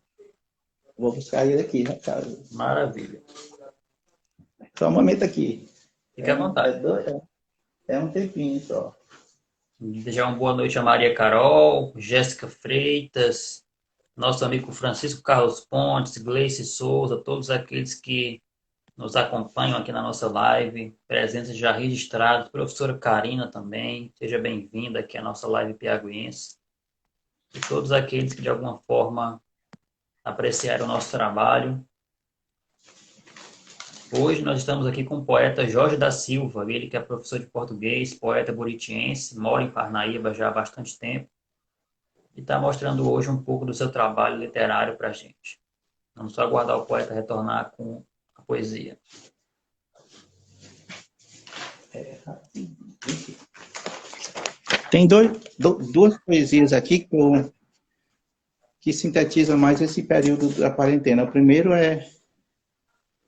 Vou buscar ele aqui, né, cara? Maravilha. Só um momento aqui. Fique à vontade. É um tempinho só. Desejar uma boa noite a Maria Carol, Jéssica Freitas, nosso amigo Francisco Carlos Pontes, Gleice Souza, todos aqueles que nos acompanham aqui na nossa live, presença já registrados, professora Karina também, seja bem-vinda aqui à nossa live piauiense. E todos aqueles que de alguma forma apreciaram o nosso trabalho. Hoje nós estamos aqui com o poeta Jorge da Silva, ele que é professor de português, poeta buritiense, mora em Parnaíba já há bastante tempo e está mostrando hoje um pouco do seu trabalho literário para a gente. Vamos só aguardar o poeta retornar com a poesia. Tem duas poesias aqui que sintetizam mais esse período da quarentena. O primeiro é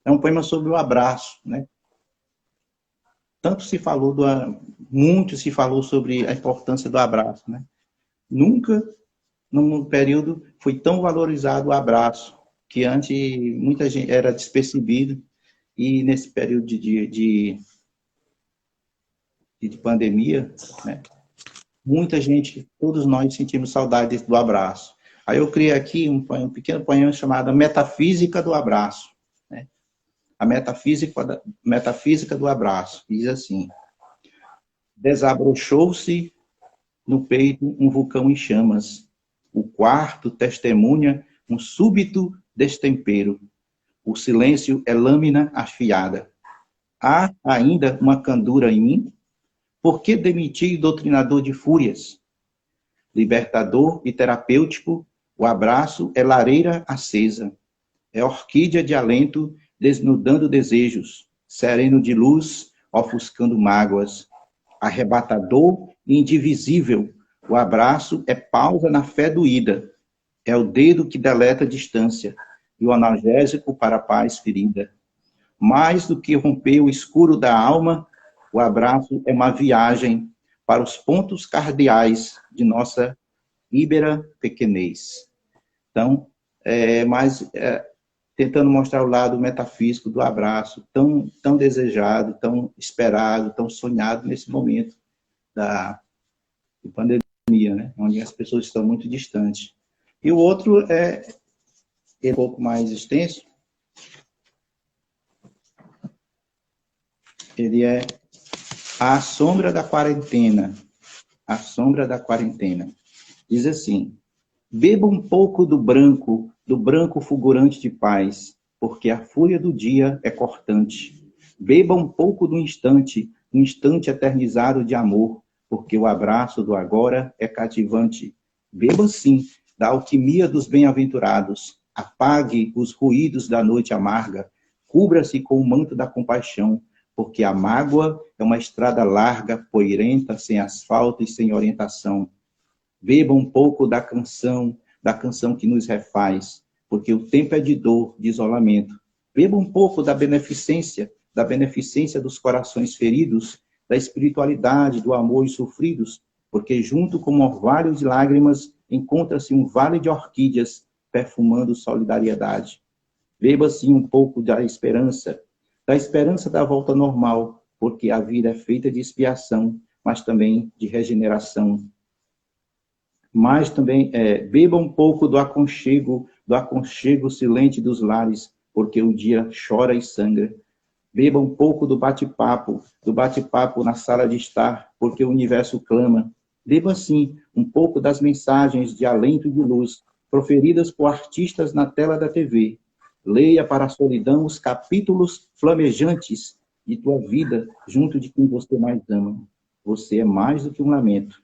um poema sobre o abraço, né? Muito se falou sobre a importância do abraço, né? Nunca, num período, foi tão valorizado o abraço, que antes muita gente era despercebido, e nesse período de pandemia, né? Muita gente, todos nós sentimos saudade do abraço. Aí eu criei aqui um pequeno poema chamado Metafísica do Abraço, né? A metafísica do abraço. Diz assim: desabrochou-se no peito um vulcão em chamas. O quarto testemunha um súbito destempero. O silêncio é lâmina afiada. Há ainda uma candura em mim? Por que demitir doutrinador de fúrias? Libertador e terapêutico, o abraço é lareira acesa. É orquídea de alento desnudando desejos, sereno de luz, ofuscando mágoas. Arrebatador e indivisível, o abraço é pausa na fé doída. É o dedo que deleta a distância e o analgésico para a paz ferida. Mais do que romper o escuro da alma, o abraço é uma viagem para os pontos cardeais de nossa íbera pequenez. Então, tentando mostrar o lado metafísico do abraço, tão desejado, tão esperado, tão sonhado nesse momento de pandemia, né? Onde as pessoas estão muito distantes. E o outro é um pouco mais extenso. Ele é À sombra da quarentena, à sombra da quarentena. Diz assim: beba um pouco do branco fulgurante de paz, porque a fúria do dia é cortante. Beba um pouco do instante, um instante eternizado de amor, porque o abraço do agora é cativante. Beba sim da alquimia dos bem-aventurados. Apague os ruídos da noite amarga. Cubra-se com o manto da compaixão, porque a mágoa é uma estrada larga, poeirenta, sem asfalto e sem orientação. Beba um pouco da canção que nos refaz, porque o tempo é de dor, de isolamento. Beba um pouco da beneficência dos corações feridos, da espiritualidade, do amor e sofridos, porque junto com um orvalho de lágrimas encontra-se um vale de orquídeas perfumando solidariedade. Beba sim um pouco da esperança da volta normal, porque a vida é feita de expiação, mas também de regeneração. Mas também beba um pouco do aconchego silente dos lares, porque o dia chora e sangra. Beba um pouco do bate-papo na sala de estar, porque o universo clama. Beba, sim, um pouco das mensagens de alento e de luz, proferidas por artistas na tela da TV. Leia para a solidão os capítulos flamejantes de tua vida, junto de quem você mais ama. Você é mais do que um lamento.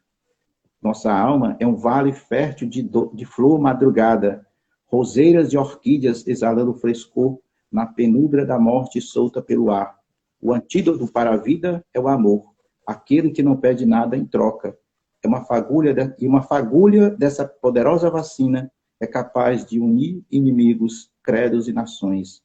Nossa alma é um vale fértil de flor madrugada, roseiras de orquídeas exalando frescor na penumbra da morte solta pelo ar. O antídoto para a vida é o amor, aquele que não pede nada em troca. E uma fagulha dessa poderosa vacina é capaz de unir inimigos, credos e nações.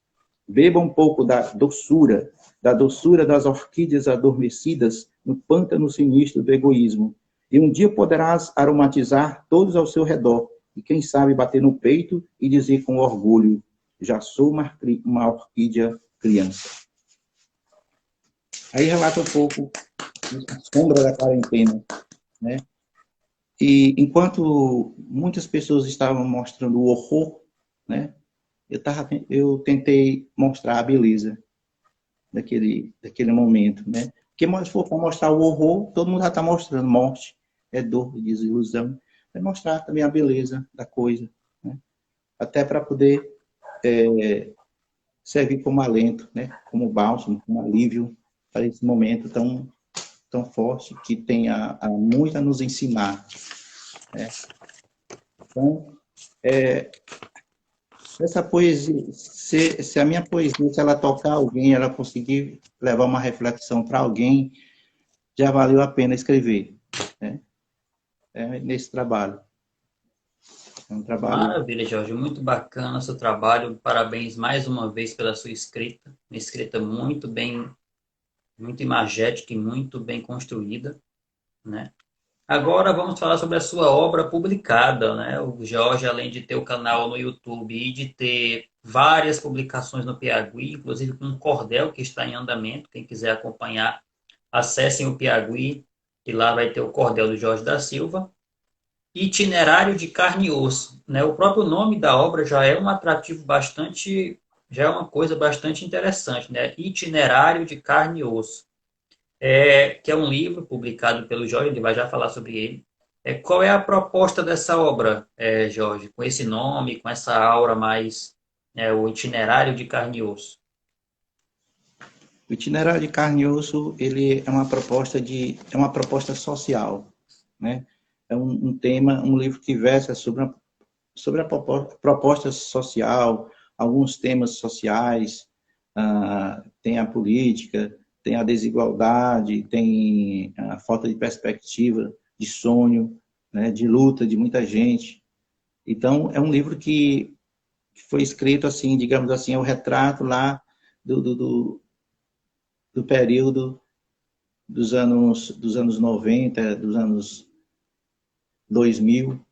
Beba um pouco da doçura das orquídeas adormecidas no pântano sinistro do egoísmo. E um dia poderás aromatizar todos ao seu redor, e quem sabe bater no peito e dizer com orgulho: já sou uma orquídea criança. Aí relata um pouco a sombra da quarentena, né? E enquanto muitas pessoas estavam mostrando o horror, né? Eu tentei mostrar a beleza daquele momento, né? Porque se for para mostrar o horror, todo mundo já está mostrando morte, é dor, desilusão. É mostrar também a beleza da coisa, né? Até para poder servir como alento, né? Como bálsamo, como alívio para esse momento tão forte que tem muito a nos ensinar, né? Então, essa poesia, se a minha poesia, se ela tocar alguém, ela conseguir levar uma reflexão para alguém, já valeu a pena escrever, né? Nesse trabalho. É um trabalho... Maravilha, Jorge, muito bacana o seu trabalho. Parabéns mais uma vez pela sua escrita. Uma escrita muito bem, muito imagética e muito bem construída, né? Agora vamos falar sobre a sua obra publicada, né? O Jorge, além de ter o canal no YouTube e de ter várias publicações no Piauí, inclusive com um cordel que está em andamento, quem quiser acompanhar, acessem o Piauí, que lá vai ter o cordel do Jorge da Silva. Itinerário de carne e osso, né? O próprio nome da obra já é um atrativo bastante, já é uma coisa bastante interessante, né? Itinerário de carne e osso, que é um livro publicado pelo Jorge, ele vai já falar sobre ele. Qual é a proposta dessa obra, Jorge, com esse nome, com essa aura mais, o itinerário de carne e osso? O itinerário de carne e osso, ele é uma proposta social, né? É um tema, um livro que versa sobre a proposta social, alguns temas sociais, tem a política, tem a desigualdade, tem a falta de perspectiva, de sonho, né, de luta de muita gente. Então, é um livro que foi escrito assim, digamos assim, é o retrato lá do período dos anos 90, dos anos 2000.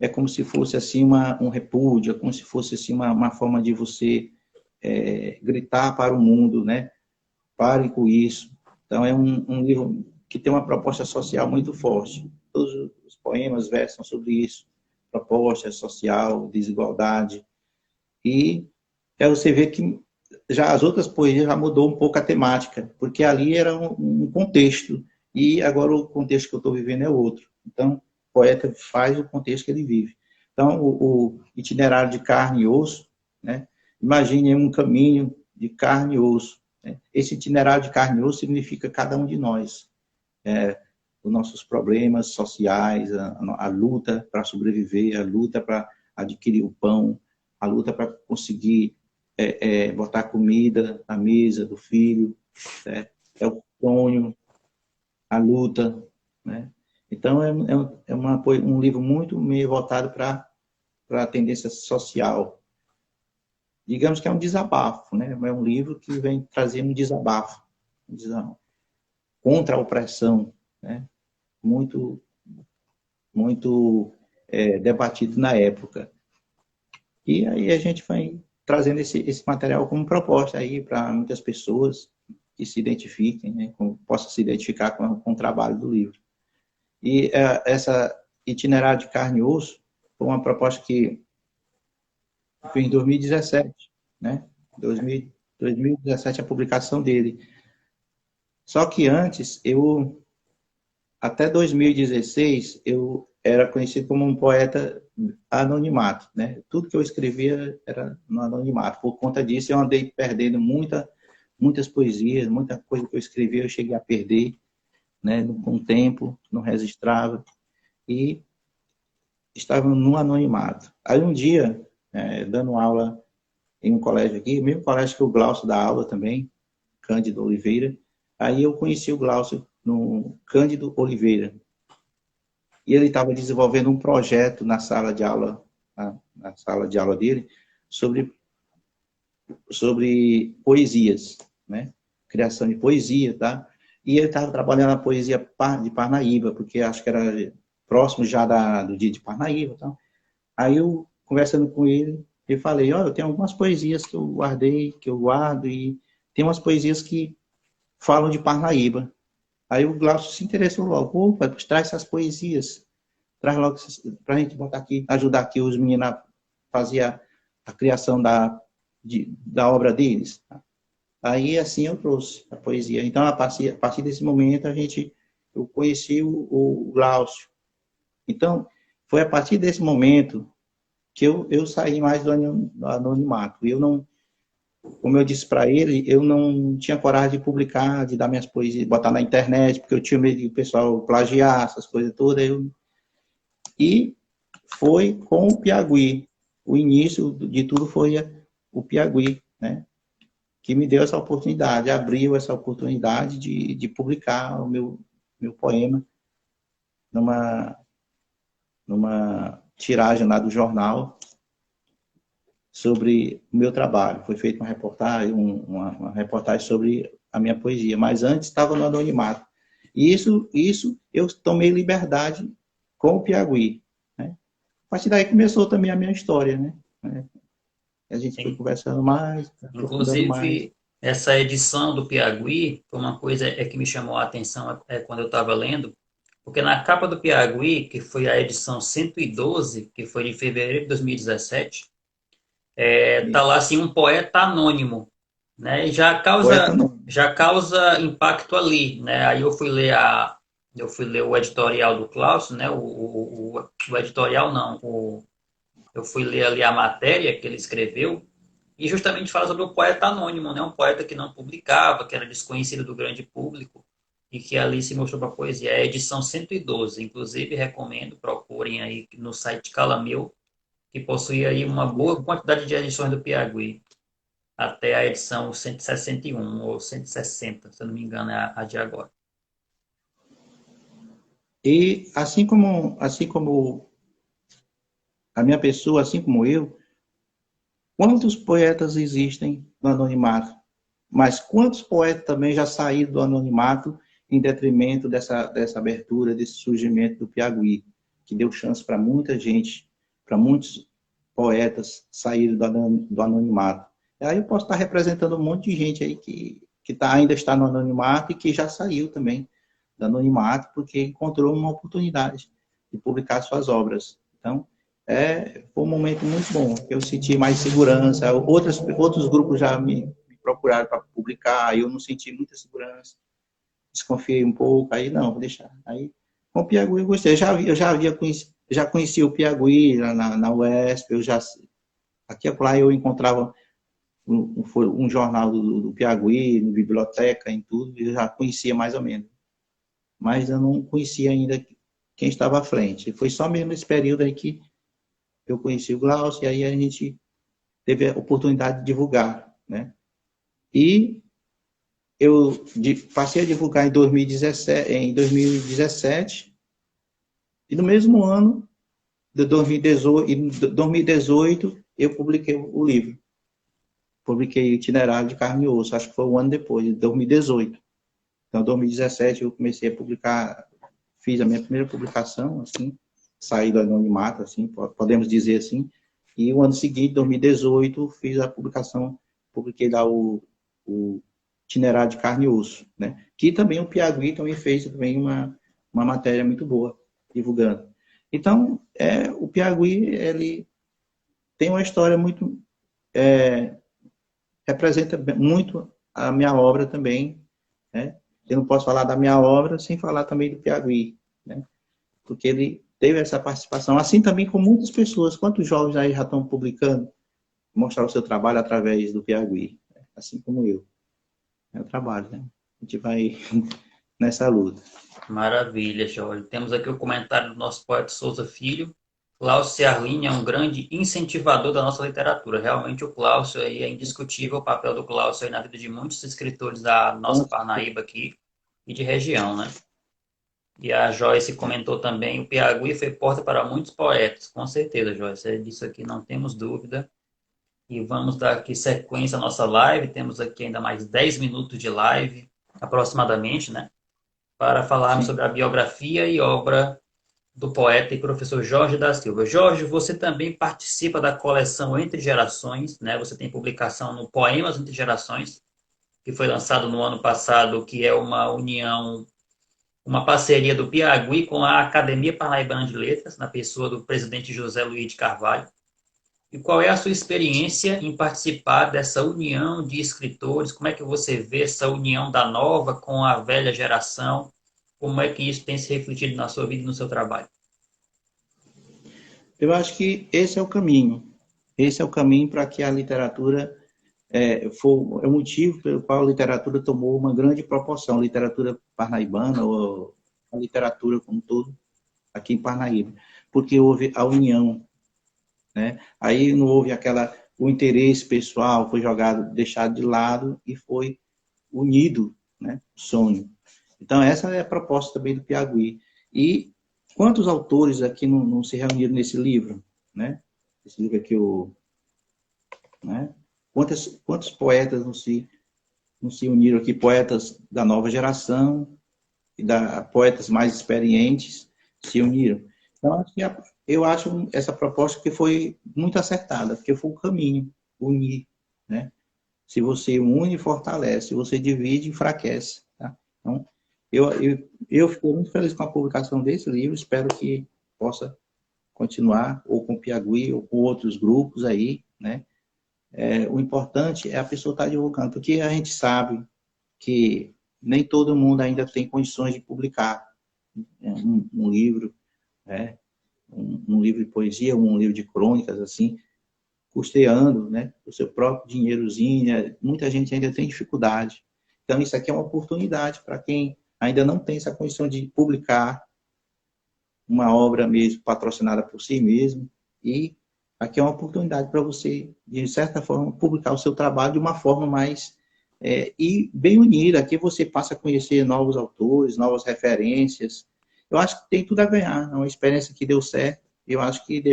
É como se fosse assim um repúdio, é como se fosse assim uma forma de você gritar para o mundo, né? Pare com isso. Então é um livro que tem uma proposta social muito forte. Todos os poemas versam sobre isso, proposta social, desigualdade. E você vê que já as outras poesias já mudou um pouco a temática, porque ali era um contexto, e agora o contexto que eu estou vivendo é outro. Então, o poeta faz o contexto que ele vive. Então, o itinerário de carne e osso, né? Imagine um caminho de carne e osso. Né? Esse itinerário de carne e osso significa cada um de nós. Os nossos problemas sociais, a luta para sobreviver, a luta para adquirir o pão, a luta para conseguir botar comida na mesa do filho, né? É o sonho, a luta, né? Então, um livro muito meio voltado para a tendência social. Digamos que é um desabafo, né? É um livro que vem trazer um desabafo contra a opressão, né? Muito, muito debatido na época. E aí a gente vai trazendo esse material como proposta aí para muitas pessoas que se identifiquem, né? Possam se identificar com o trabalho do livro. E essa itinerário de carne e osso foi uma proposta que foi em 2017, né? 2017 a publicação dele. Só que antes, até 2016, eu era conhecido como um poeta anonimato, né? Tudo que eu escrevia era no anonimato. Por conta disso, eu andei perdendo muitas poesias, muita coisa que eu escrevia eu cheguei a perder, né? Com o tempo, não registrava. E estava no anonimato. Aí um dia, dando aula em um colégio aqui, mesmo colégio que o Glaucio dá aula também, Cândido Oliveira, aí eu conheci o Glaucio no Cândido Oliveira. E ele estava desenvolvendo um projeto na sala de aula, na sala de aula dele, sobre poesias, né? Criação de poesia, tá? E ele estava trabalhando a poesia de Parnaíba, porque acho que era próximo já do dia de Parnaíba, tá? Aí eu, conversando com ele, eu falei, olha, eu tenho algumas poesias que eu guardei, que eu guardo, e tem umas poesias que falam de Parnaíba. Aí o Glaucio se interessou logo, opa, traz essas poesias, traz logo para a gente botar aqui, ajudar aqui os meninos a fazer a criação da obra deles. Aí assim eu trouxe a poesia. Então, a partir desse momento, eu conheci o Glaucio. Então, foi a partir desse momento que eu saí mais do anonimato. Eu não, como eu disse para ele, eu não tinha coragem de publicar, de dar minhas poesias, botar na internet, porque eu tinha medo de o pessoal plagiar, essas coisas todas. E foi com o Piauí. O início de tudo foi o Piauí, né? Que me deu essa oportunidade, abriu essa oportunidade de publicar o meu poema numa tiragem lá do jornal sobre o meu trabalho. Foi feita uma reportagem, uma reportagem sobre a minha poesia, mas antes estava no anonimato. E isso eu tomei liberdade com o Piauí, né? A partir daí começou também a minha história, né? A gente foi conversando mais, aprofundando mais. Inclusive, essa edição do Piauí foi uma coisa que me chamou a atenção quando eu estava lendo, porque na capa do Piauí, que foi a edição 112, que foi de fevereiro de 2017, tá lá assim um poeta anônimo, né? E já causa impacto ali, né? Aí eu fui ler o editorial do Klauso, né? O editorial não, eu fui ler ali a matéria que ele escreveu e justamente fala sobre o poeta anônimo, né? Um poeta que não publicava, que era desconhecido do grande público e que ali se mostrou para a poesia. É a edição 112, inclusive recomendo, procurem aí no site Calameu, que possui aí uma boa quantidade de edições do Piauí, até a edição 161 ou 160, se eu não me engano, é a de agora. E assim como a minha pessoa, assim como eu, quantos poetas existem no anonimato? Mas quantos poetas também já saíram do anonimato em detrimento dessa abertura, desse surgimento do Piauí, que deu chance para muita gente, para muitos poetas saírem do anonimato. E aí eu posso estar representando um monte de gente aí que ainda está no anonimato e que já saiu também do anonimato porque encontrou uma oportunidade de publicar suas obras. Então, Foi um momento muito bom. Eu senti mais segurança. Outros grupos já me procuraram para publicar, eu não senti muita segurança. Desconfiei um pouco, aí não, vou deixar. Aí, com o Piauí eu gostei. Já conheci o Piauí na UESP, aqui e lá eu encontrava um jornal do Piauí, na biblioteca, em tudo, eu já conhecia mais ou menos. Mas eu não conhecia ainda quem estava à frente. Foi só mesmo esse período aí que eu conheci o Glaucio, e aí a gente teve a oportunidade de divulgar, né? E eu passei a divulgar em 2017, e no mesmo ano, de 2018, eu publiquei o livro. Publiquei Itinerário de Carne e Osso, acho que foi um ano depois, de 2018. Então, em 2017, eu comecei a publicar, fiz a minha primeira publicação, assim, saí do anonimato, assim, podemos dizer assim, e o ano seguinte, 2018, fiz a publicação, publiquei lá o Itinerário de Carne e Osso, né? Que também o Piauí também fez também uma matéria muito boa, divulgando. Então, o Piauí, ele tem uma história muito... representa muito a minha obra também, né? Eu não posso falar da minha obra sem falar também do Piauí, né? Porque ele teve essa participação, assim também com muitas pessoas. Quantos jovens aí já estão publicando, mostrar o seu trabalho através do Piauí, né? Assim como eu. É o trabalho, né? A gente vai nessa luta. Maravilha, Jorge. Temos aqui o comentário do nosso poeta Souza Filho. Cláudio Ciarline é um grande incentivador da nossa literatura. Realmente o Cláudio aí é indiscutível o papel do Cláudio aí na vida de muitos escritores da nossa Parnaíba aqui e de região, né? E a Joyce comentou também, o Piauí foi porta para muitos poetas. Com certeza, Joyce, disso aqui não temos dúvida. E vamos dar aqui sequência à nossa live. Temos aqui ainda mais 10 minutos de live, aproximadamente, né? Para falarmos sobre a biografia e obra do poeta e professor Jorge da Silva. Jorge, você também participa da coleção Entre Gerações, né? Você tem publicação no Poemas Entre Gerações, que foi lançado no ano passado, que é uma união, uma parceria do Piauí com a Academia Parnaibana de Letras, na pessoa do presidente José Luiz de Carvalho. E qual é a sua experiência em participar dessa união de escritores? Como é que você vê essa união da nova com a velha geração? Como é que isso tem se refletido na sua vida e no seu trabalho? Eu acho que esse é o caminho. Esse é o caminho para que a literatura é o motivo pelo qual a literatura tomou uma grande proporção, a literatura parnaibana, ou a literatura como todo, aqui em Parnaíba, porque houve a união, né? Aí não houve o interesse pessoal, foi jogado, deixado de lado e foi unido, né? O sonho. Então, essa é a proposta também do Piauí. E quantos autores aqui não se reuniram nesse livro, né? Esse livro aqui, né? Quantos poetas não se uniram aqui, poetas da nova geração e poetas mais experientes se uniram. Então, eu acho essa proposta que foi muito acertada, porque foi o caminho, unir, né? Se você une, fortalece. Se você divide, enfraquece. Tá? Então, eu fiquei muito feliz com a publicação desse livro. Espero que possa continuar, ou com o Piauí, ou com outros grupos aí, né? O importante é a pessoa estar divulgando, porque a gente sabe que nem todo mundo ainda tem condições de publicar um livro, né? Um livro de poesia, um livro de crônicas, assim, custeando, né, o seu próprio dinheirozinho, né? Muita gente ainda tem dificuldade. Então, isso aqui é uma oportunidade para quem ainda não tem essa condição de publicar uma obra mesmo patrocinada por si mesmo, e aqui é uma oportunidade para você, de certa forma, publicar o seu trabalho de uma forma mais e bem unida. Aqui você passa a conhecer novos autores, novas referências. Eu acho que tem tudo a ganhar. É uma experiência que deu certo. Eu acho que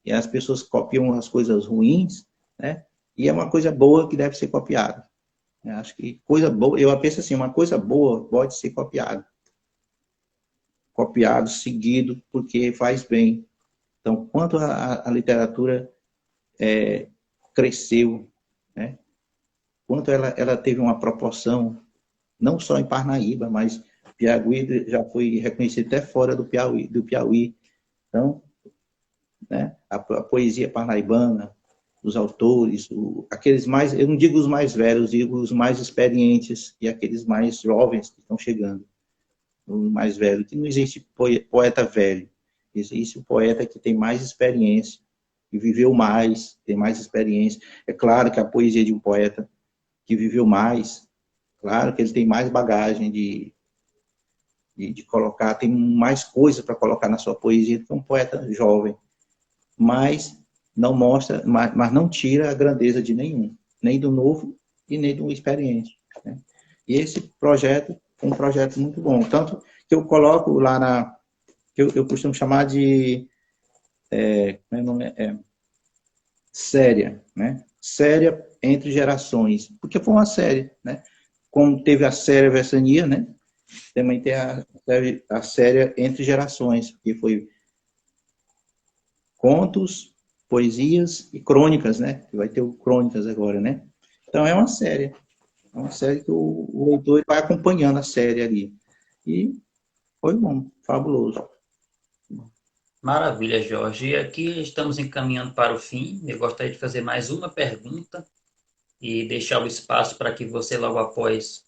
e as pessoas copiam as coisas ruins, né? E é uma coisa boa que deve ser copiada. Eu acho que coisa boa, eu penso assim, uma coisa boa pode ser copiada. Copiado, seguido, porque faz bem. Então, quanto a literatura cresceu, né? Quanto ela teve uma proporção, não só em Parnaíba, mas Piauí já foi reconhecido até fora do Piauí. Então, né? A poesia parnaibana, os autores, aqueles mais, eu não digo os mais velhos, digo os mais experientes e aqueles mais jovens que estão chegando. O mais velho, que não existe poeta velho, existe o poeta que tem mais experiência, que viveu mais, tem mais experiência. É claro que a poesia de um poeta que viveu mais, claro que ele tem mais bagagem de colocar, tem mais coisa para colocar na sua poesia do que um poeta jovem, mas não mostra, mas não tira a grandeza de nenhum, nem do novo e nem do experiente, né? E esse projeto é um projeto muito bom, tanto que eu coloco lá que eu costumo chamar de como é o nome? Séria, né? Séria entre gerações, porque foi uma série, né? Como teve a série Versania, né? Também tem a série Entre Gerações, que foi contos, poesias e crônicas, né? Que vai ter o crônicas agora, né? Então é uma série que o leitor vai acompanhando a série ali. E foi bom, fabuloso. Maravilha, Jorge. E aqui estamos encaminhando para o fim. Eu gostaria de fazer mais uma pergunta e deixar o espaço para que você, logo após,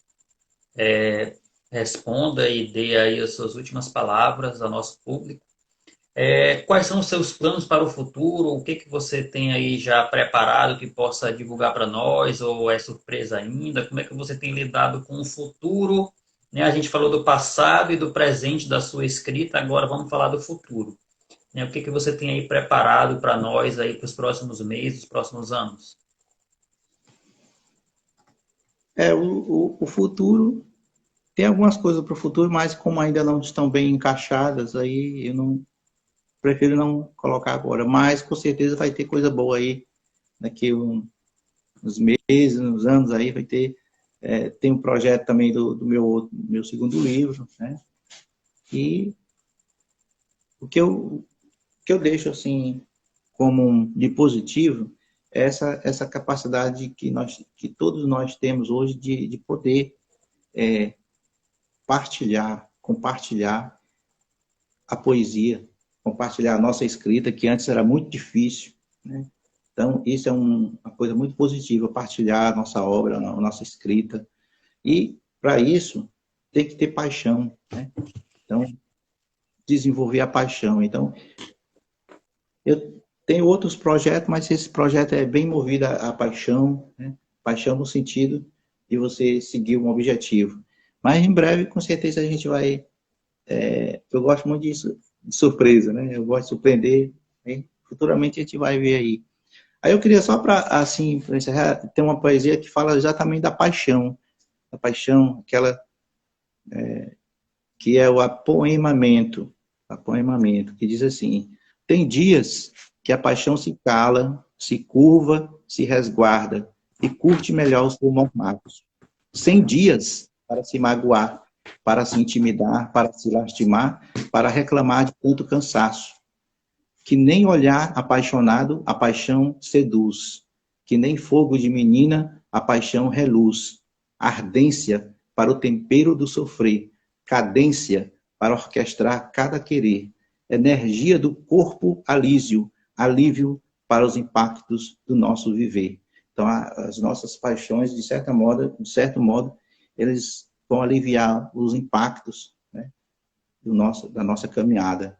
responda e dê aí as suas últimas palavras ao nosso público. Quais são os seus planos para o futuro? O que que você tem aí já preparado que possa divulgar para nós? Ou é surpresa ainda? Como é que você tem lidado com o futuro? Né? A gente falou do passado e do presente da sua escrita, agora vamos falar do futuro. Né? O que que você tem aí preparado para nós aí para os próximos meses, os próximos anos? O futuro, tem algumas coisas para o futuro, mas como ainda não estão bem encaixadas, aí eu não prefiro não colocar agora. Mas com certeza vai ter coisa boa aí daqui uns meses, uns anos aí, vai ter. Tem um projeto também do meu segundo livro, né? E o que eu deixo assim como de positivo é essa capacidade que todos nós temos hoje de poder compartilhar a poesia, compartilhar a nossa escrita, que antes era muito difícil, né? Então, isso é uma coisa muito positiva, partilhar a nossa obra, a nossa escrita. E, para isso, tem que ter paixão, né? Então, desenvolver a paixão. Então, eu tenho outros projetos, mas esse projeto é bem movido à paixão, né? Paixão no sentido de você seguir um objetivo. Mas, em breve, com certeza, a gente vai... eu gosto muito disso, de surpresa, né? Eu gosto de surpreender, né? Futuramente a gente vai ver aí. Aí eu queria só para, assim, pra encerrar, ter uma poesia que fala exatamente da paixão, aquela que é o apoemamento, que diz assim: tem dias que a paixão se cala, se curva, se resguarda e curte melhor os formatos. 100 dias para se magoar, para se intimidar, para se lastimar, para reclamar de tanto cansaço. Que nem olhar apaixonado, a paixão seduz. Que nem fogo de menina, a paixão reluz. Ardência para o tempero do sofrer, cadência para orquestrar cada querer, energia do corpo alívio para os impactos do nosso viver. Então, as nossas paixões, de certo modo, eles vão aliviar os impactos, né, da nossa caminhada,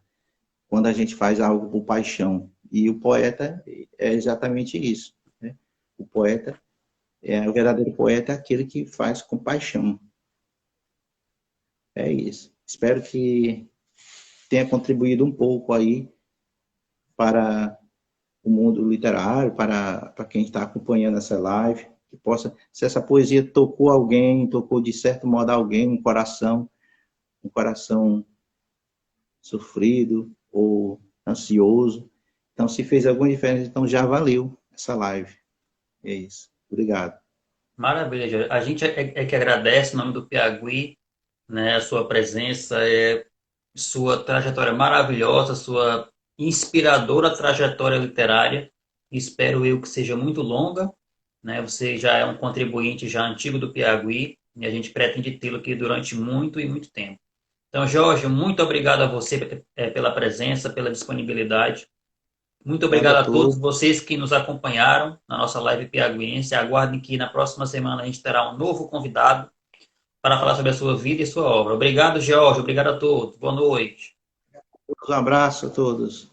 quando a gente faz algo por paixão. E o poeta é exatamente isso, né? O verdadeiro poeta é aquele que faz com paixão. É isso. Espero que tenha contribuído um pouco aí para o mundo literário, para quem está acompanhando essa live, que possa, se essa poesia tocou alguém, tocou de certo modo alguém, um coração sofrido ou ansioso. Então, se fez alguma diferença, então já valeu essa live. É isso. Obrigado. Maravilha, Jorge. A gente é que agradece em nome do Piagui, né, a sua presença, sua trajetória maravilhosa, sua inspiradora trajetória literária. Espero eu que seja muito longa, né? Você já é um contribuinte já antigo do Piagui e a gente pretende tê-lo aqui durante muito e muito tempo. Então, Jorge, muito obrigado a você pela presença, pela disponibilidade. Muito Obrigado obrigado a a todos todos. vocês que nos acompanharam na nossa live piaguiense. Aguardem que na próxima semana a gente terá um novo convidado para falar sobre a sua vida e sua obra. Obrigado, George. Obrigado a todos. Boa noite. Um abraço a todos.